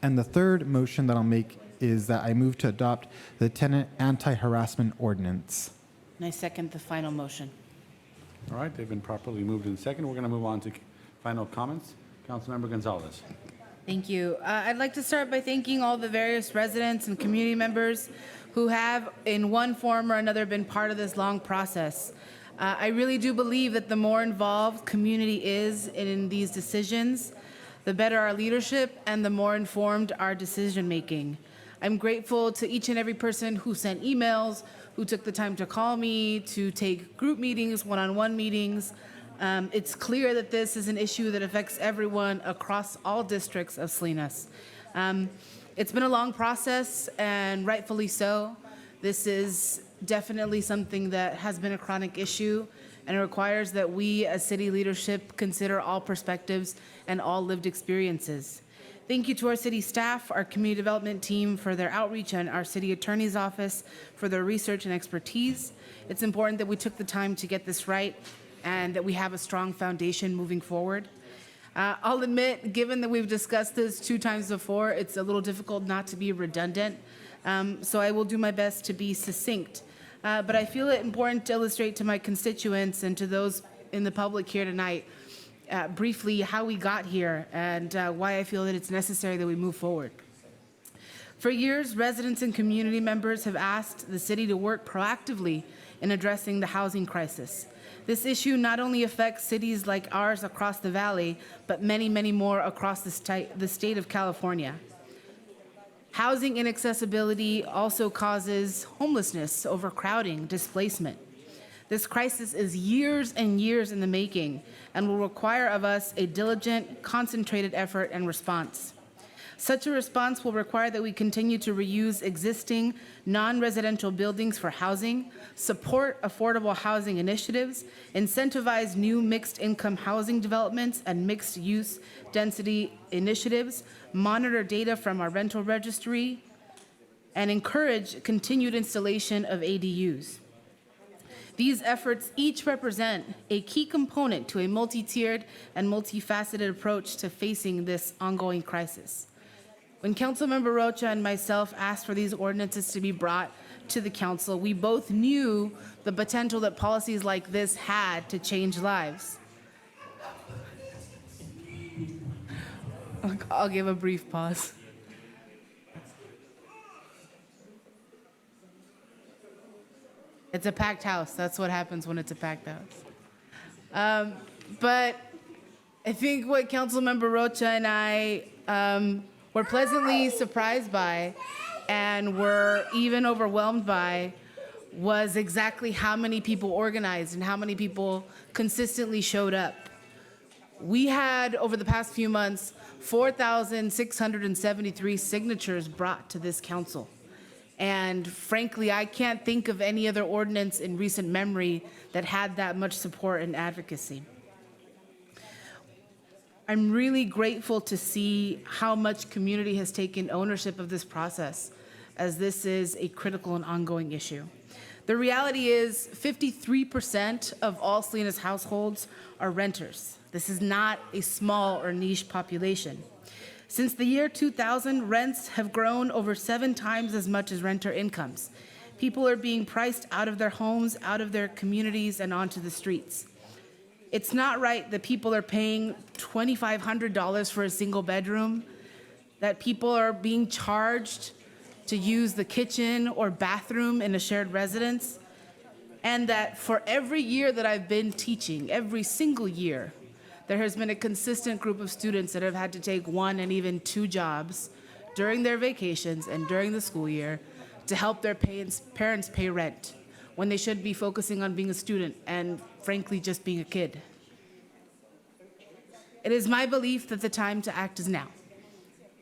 And the third motion that I'll make is that I move to adopt the tenant anti-harassment ordinance. And I second the final motion. All right, they've been properly moved in second. We're going to move on to final comments. Councilmember González. Thank you. I'd like to start by thanking all the various residents and community members who have, in one form or another, been part of this long process. I really do believe that the more involved community is in these decisions, the better our leadership and the more informed our decision-making. I'm grateful to each and every person who sent emails, who took the time to call me, to take group meetings, one-on-one meetings. It's clear that this is an issue that affects everyone across all districts of Salinas. It's been a long process, and rightfully so. This is definitely something that has been a chronic issue, and it requires that we as city leadership consider all perspectives and all lived experiences. Thank you to our city staff, our community development team for their outreach, and our city attorney's office for their research and expertise. It's important that we took the time to get this right and that we have a strong foundation moving forward. I'll admit, given that we've discussed this 2 times before, it's a little difficult not to be redundant, so I will do my best to be succinct. But I feel it important to illustrate to my constituents and to those in the public here tonight briefly how we got here and why I feel that it's necessary that we move forward. For years, residents and community members have asked the city to work proactively in addressing the housing crisis. This issue not only affects cities like ours across the valley, but many, many more across the state of California. Housing inaccessibility also causes homelessness, overcrowding, displacement. This crisis is years and years in the making and will require of us a diligent, concentrated effort and response. Such a response will require that we continue to reuse existing non-residential buildings for housing, support affordable housing initiatives, incentivize new mixed-income housing developments and mixed-use density initiatives, monitor data from our rental registry, and encourage continued installation of ADUs. These efforts each represent a key component to a multi-tiered and multifaceted approach to facing this ongoing crisis. When Councilmember Rocha and myself asked for these ordinances to be brought to the council, we both knew the potential that policies like this had to change lives. I'll give a brief pause. It's a packed house. That's what happens when it's a packed house. But I think what Councilmember Rocha and I were pleasantly surprised by and were even overwhelmed by was exactly how many people organized and how many people consistently showed up. We had, over the past few months, 4,673 signatures brought to this council. And frankly, I can't think of any other ordinance in recent memory that had that much support and advocacy. I'm really grateful to see how much community has taken ownership of this process, as this is a critical and ongoing issue. The reality is 53% of all Salinas households are renters. This is not a small or niche population. Since the year 2000, rents have grown over 7 times as much as renter incomes. People are being priced out of their homes, out of their communities, and onto the streets. It's not right that people are paying $2,500 for a single bedroom, that people are being charged to use the kitchen or bathroom in a shared residence, and that for every year that I've been teaching, every single year, there has been a consistent group of students that have had to take 1 and even 2 jobs during their vacations and during the school year to help their parents pay rent when they should be focusing on being a student and, frankly, just being a kid. It is my belief that the time to act is now.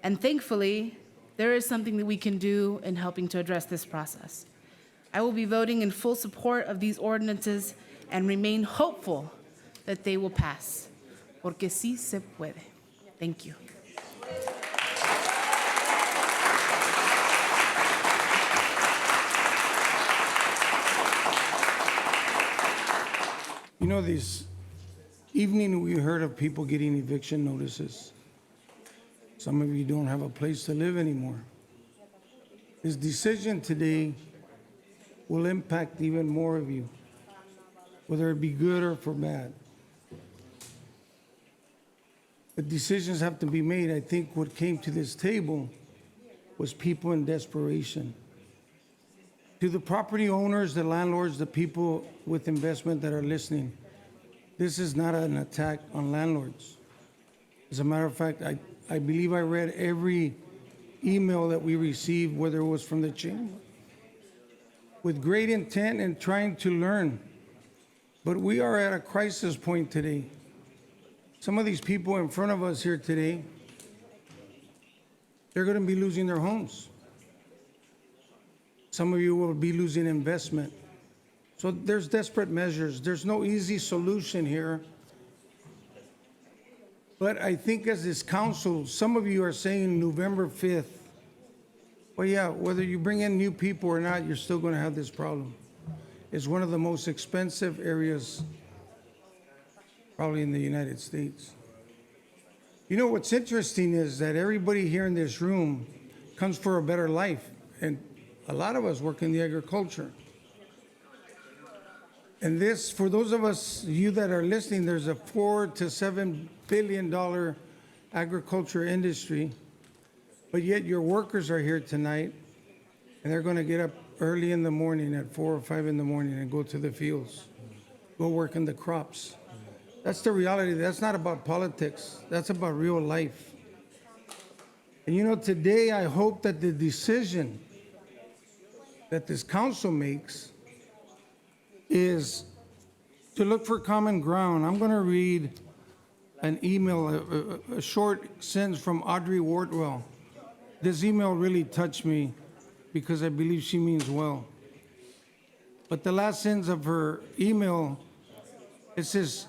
And thankfully, there is something that we can do in helping to address this process. I will be voting in full support of these ordinances and remain hopeful that they will pass. Porque sí se puede. Thank you. You know, this evening we heard of people getting eviction notices. Some of you don't have a place to live anymore. This decision today will impact even more of you, whether it be good or for bad. But decisions have to be made. I think what came to this table was people in desperation. To the property owners, the landlords, the people with investment that are listening, this is not an attack on landlords. As a matter of fact, I believe I read every email that we received, whether it was from the chamber, with great intent and trying to learn. But we are at a crisis point today. Some of these people in front of us here today, they're going to be losing their homes. Some of you will be losing investment. So there's desperate measures. There's no easy solution here. But I think as this council, some of you are saying November 5th. Well, yeah, whether you bring in new people or not, you're still going to have this problem. It's one of the most expensive areas probably in the United States. You know, what's interesting is that everybody here in this room comes for a better life. And a lot of us work in the agriculture. And this, for those of us, you that are listening, there's a $4 to $7 billion agriculture industry, but yet your workers are here tonight, and they're going to get up early in the morning at 4 or 5 in the morning and go to the fields, go work in the crops. That's the reality. That's not about politics. That's about real life. And you know, today I hope that the decision that this council makes is to look for common ground. I'm going to read an email, a short sentence from Audrey Wardwell. This email really touched me because I believe she means well. But the last sentence of her email, it says,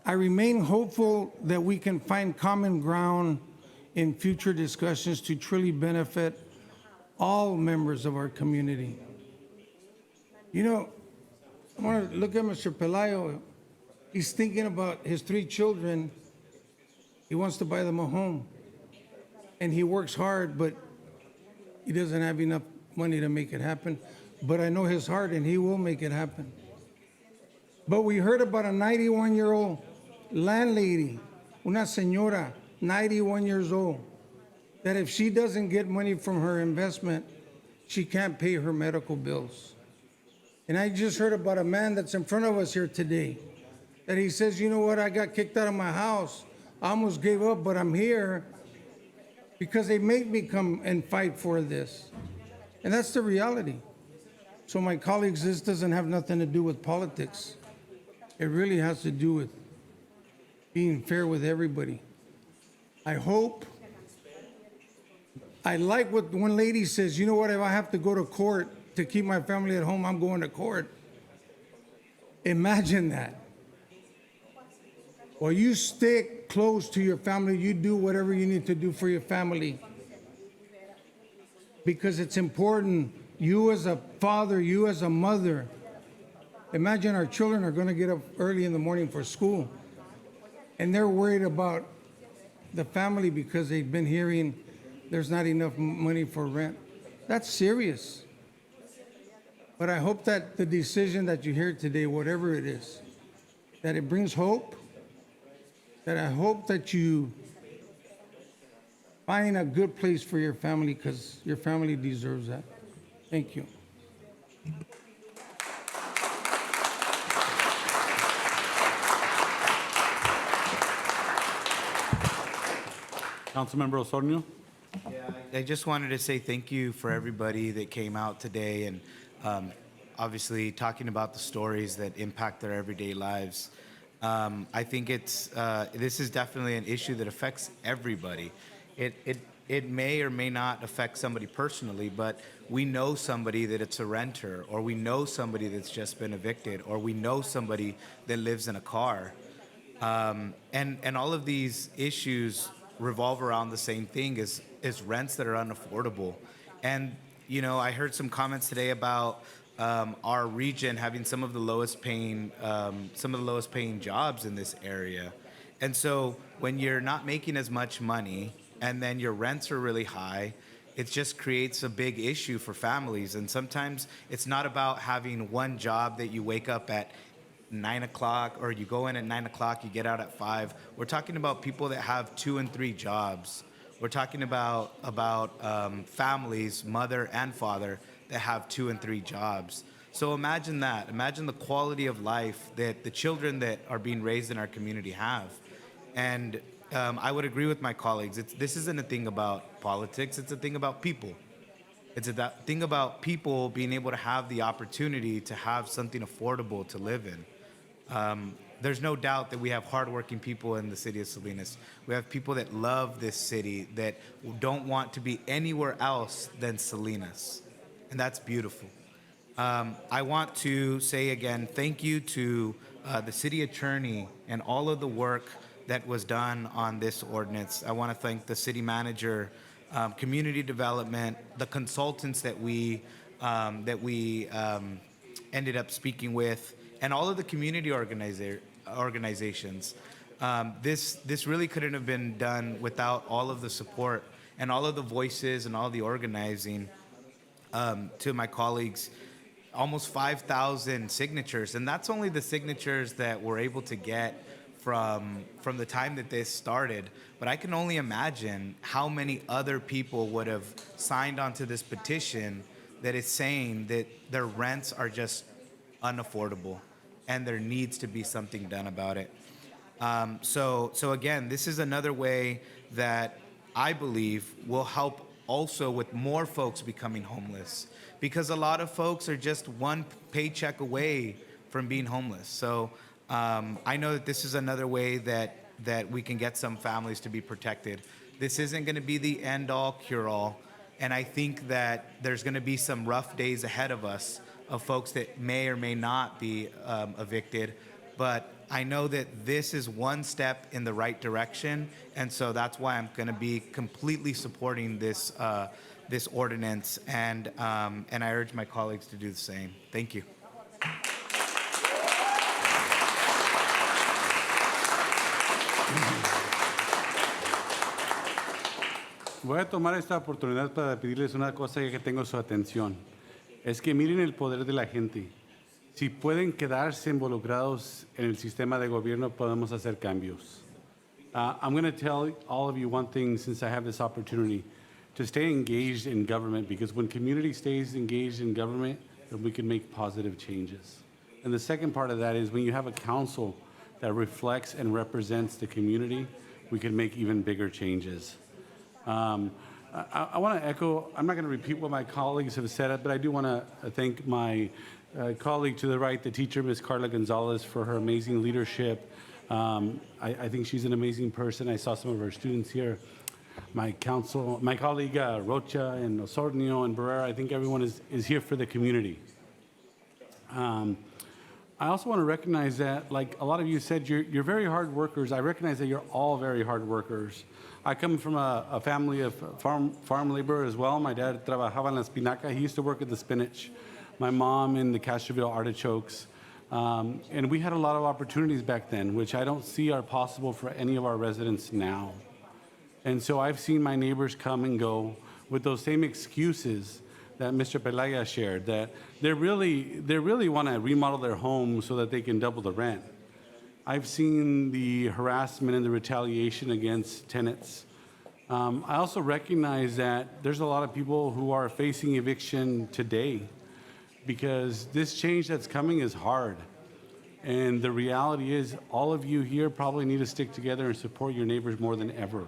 I remain hopeful that we can find common ground in future discussions to truly benefit all members of our community. You know, I want to look at Mr. Pelayo. He's thinking about his 3 children. He wants to buy them a home. And he works hard, but he doesn't have enough money to make it happen. But I know his heart, and he will make it happen. But we heard about a 91-year-old landlady, una señora, 91 years old, that if she doesn't get money from her investment, she can't pay her medical bills. And I just heard about a man that's in front of us here today, that he says, you know what, I got kicked out of my house. I almost gave up, but I'm here because they made me come and fight for this. And that's the reality. So my colleagues, this doesn't have nothing to do with politics. It really has to do with being fair with everybody. I like what one lady says, you know what, if I have to go to court to keep my family at home, I'm going to court. Imagine that. Well, you stick close to your family, you do whatever you need to do for your family. Because it's important, you as a father, you as a mother. Imagine our children are going to get up early in the morning for school, and they're worried about the family because they've been hearing there's not enough money for rent. That's serious. But I hope that the decision that you hear today, whatever it is, that it brings hope, that I hope that you find a good place for your family because your family deserves that. Thank you. Councilmember Osornio? I just wanted to say thank you for everybody that came out today and obviously talking about the stories that impact their everyday lives. I think this is definitely an issue that affects everybody. It may or may not affect somebody personally, but we know somebody that it's a renter, or we know somebody that's just been evicted, or we know somebody that lives in a car. And all of these issues revolve around the same thing, is rents that are unaffordable. And, you know, I heard some comments today about our region having some of the lowest paying jobs in this area. And so when you're not making as much money and then your rents are really high, it just creates a big issue for families. And sometimes it's not about having one job that you wake up at 9 o'clock or you go in at 9 o'clock, you get out at 5. We're talking about people that have 2 and 3 jobs. We're talking about families, mother and father, that have 2 and 3 jobs. So imagine that. Imagine the quality of life that the children that are being raised in our community have. And I would agree with my colleagues. This isn't a thing about politics. It's a thing about people. It's a thing about people being able to have the opportunity to have something affordable to live in. There's no doubt that we have hardworking people in the city of Salinas. We have people that love this city, that don't want to be anywhere else than Salinas. And that's beautiful. I want to say again, thank you to the city attorney and all of the work that was done on this ordinance. I want to thank the city manager, community development, the consultants that we ended up speaking with, and all of the community organizations. This really couldn't have been done without all of the support and all of the voices and all the organizing. To my colleagues, almost 5,000 signatures, and that's only the signatures that we're able to get from the time that this started. But I can only imagine how many other people would have signed onto this petition that is saying that their rents are just unaffordable and there needs to be something done about it. So again, this is another way that I believe will help also with more folks becoming homeless, because a lot of folks are just one paycheck away from being homeless. So I know that this is another way that we can get some families to be protected. This isn't going to be the end-all, cure-all, and I think that there's going to be some rough days ahead of us of folks that may or may not be evicted, but I know that this is one step in the right direction, and so that's why I'm going to be completely supporting this this ordinance, and I urge my colleagues to do the same. Thank you. Voy a tomar esta oportunidad para pedirles una cosa ya que tengo su atención. Es que miren el poder de la gente. Si pueden quedarse involucrados en el sistema de gobierno, podemos hacer cambios. I'm going to tell all of you one thing since I have this opportunity, to stay engaged in government, because when community stays engaged in government, then we can make positive changes. And the second part of that is when you have a council that reflects and represents the community, we can make even bigger changes. I want to echo, I'm not going to repeat what my colleagues have said, but I do want to thank my colleague to the right, the teacher, Ms. Carla González, for her amazing leadership. I think she's an amazing person. I saw some of her students here. My colleague Rocha and Osornio and Barrera, I think everyone is here for the community. I also want to recognize that, like a lot of you said, you're very hard workers. I recognize that you're all very hard workers. I come from a family of farm labor as well. My dad trabajaba en la espinaca. He used to work at the spinach. My mom in the Castroville artichokes. And we had a lot of opportunities back then, which I don't see are possible for any of our residents now. And so I've seen my neighbors come and go with those same excuses that Mr. Pelaya shared, that they really want to remodel their home so that they can double the rent. I've seen the harassment and the retaliation against tenants. I also recognize that there's a lot of people who are facing eviction today because this change that's coming is hard. And the reality is all of you here probably need to stick together and support your neighbors more than ever,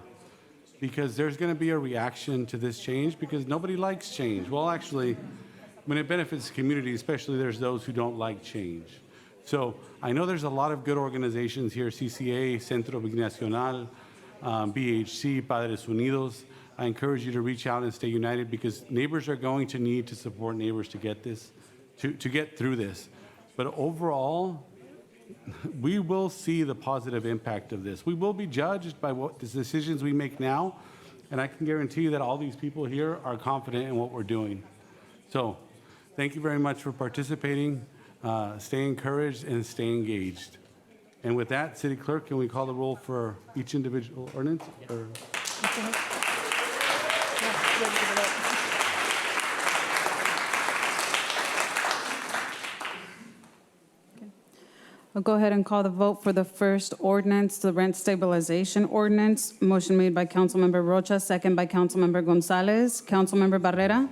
because there's going to be a reaction to this change because nobody likes change. Well, actually, when it benefits the community, especially there's those who don't like change. So I know there's a lot of good organizations here, CCA, Centro Binacional, BHC, Padres Unidos. I encourage you to reach out and stay united because neighbors are going to need to support neighbors to get this, to get through this. But overall, we will see the positive impact of this. We will be judged by what the decisions we make now, and I can guarantee you that all these people here are confident in what we're doing. So thank you very much for participating. Stay encouraged and stay engaged. And with that, City Clerk, can we call the roll for each individual ordinance? Or? I'll go ahead and call the vote for the first ordinance, the rent stabilization ordinance. Motion made by Councilmember Rocha, second by Councilmember González. Councilmember Barrera?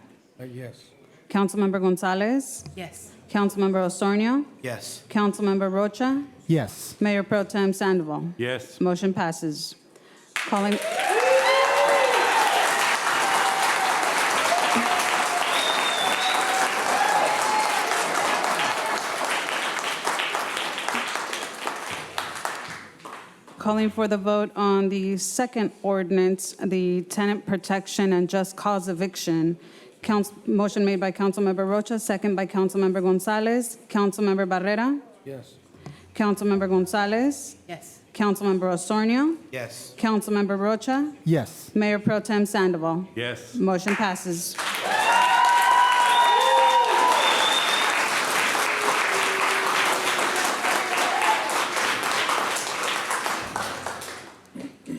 Yes. Councilmember González? Yes. Councilmember Osornio? Yes. Councilmember Rocha? Yes. Mayor Pro Tem Sandoval? Yes. Motion passes. Calling. Calling for the vote on the second ordinance, the tenant protection and just cause eviction. Motion made by Councilmember Rocha, second by Councilmember González. Councilmember Barrera? Yes. Councilmember González? Yes. Councilmember Osornio? Yes. Councilmember Rocha? Yes. Mayor Pro Tem Sandoval? Yes. Motion passes.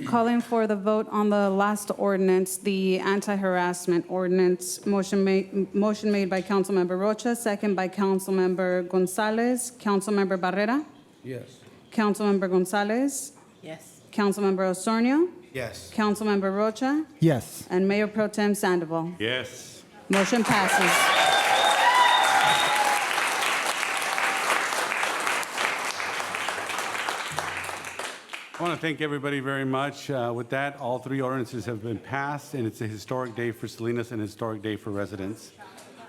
Calling for the vote on the last ordinance, the anti-harassment ordinance. Motion made by Councilmember Rocha, second by Councilmember González. Councilmember Barrera? Yes. Councilmember González? Yes. Councilmember Osornio? Yes. Councilmember Rocha? Yes. And Mayor Pro Tem Sandoval? Yes. Motion passes. I want to thank everybody very much. With that, all three ordinances have been passed, and it's a historic day for Salinas and a historic day for residents.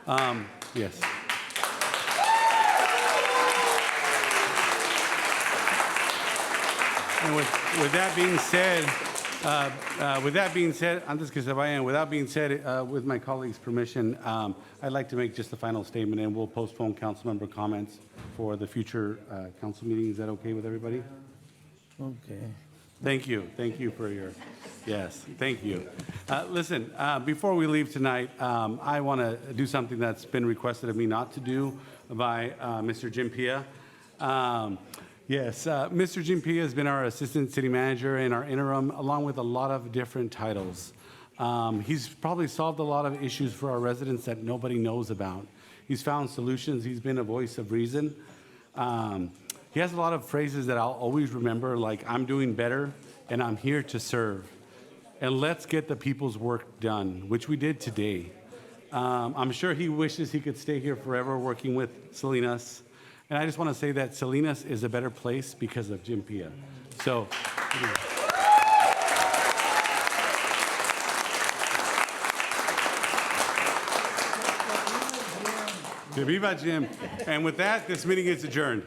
Yes. And with that being said, antes que se vayan, with that being said, with my colleagues' permission, I'd like to make just the final statement, and we'll postpone council member comments for the future council meeting. Is that okay with everybody? Okay. Thank you. Thank you for your, yes, thank you. Listen, before we leave tonight, I want to do something that's been requested of me not to do by Mr. Jim Pia. Yes, Mr. Jim Pia has been our assistant city manager in our interim, along with a lot of different titles. He's probably solved a lot of issues for our residents that nobody knows about. He's found solutions. He's been a voice of reason. He has a lot of phrases that I'll always remember, like, I'm doing better and I'm here to serve. And let's get the people's work done, which we did today. I'm sure he wishes he could stay here forever working with Salinas. And I just want to say that Salinas is a better place because of Jim Pia. So, Que viva Jim. And with that, this meeting is adjourned.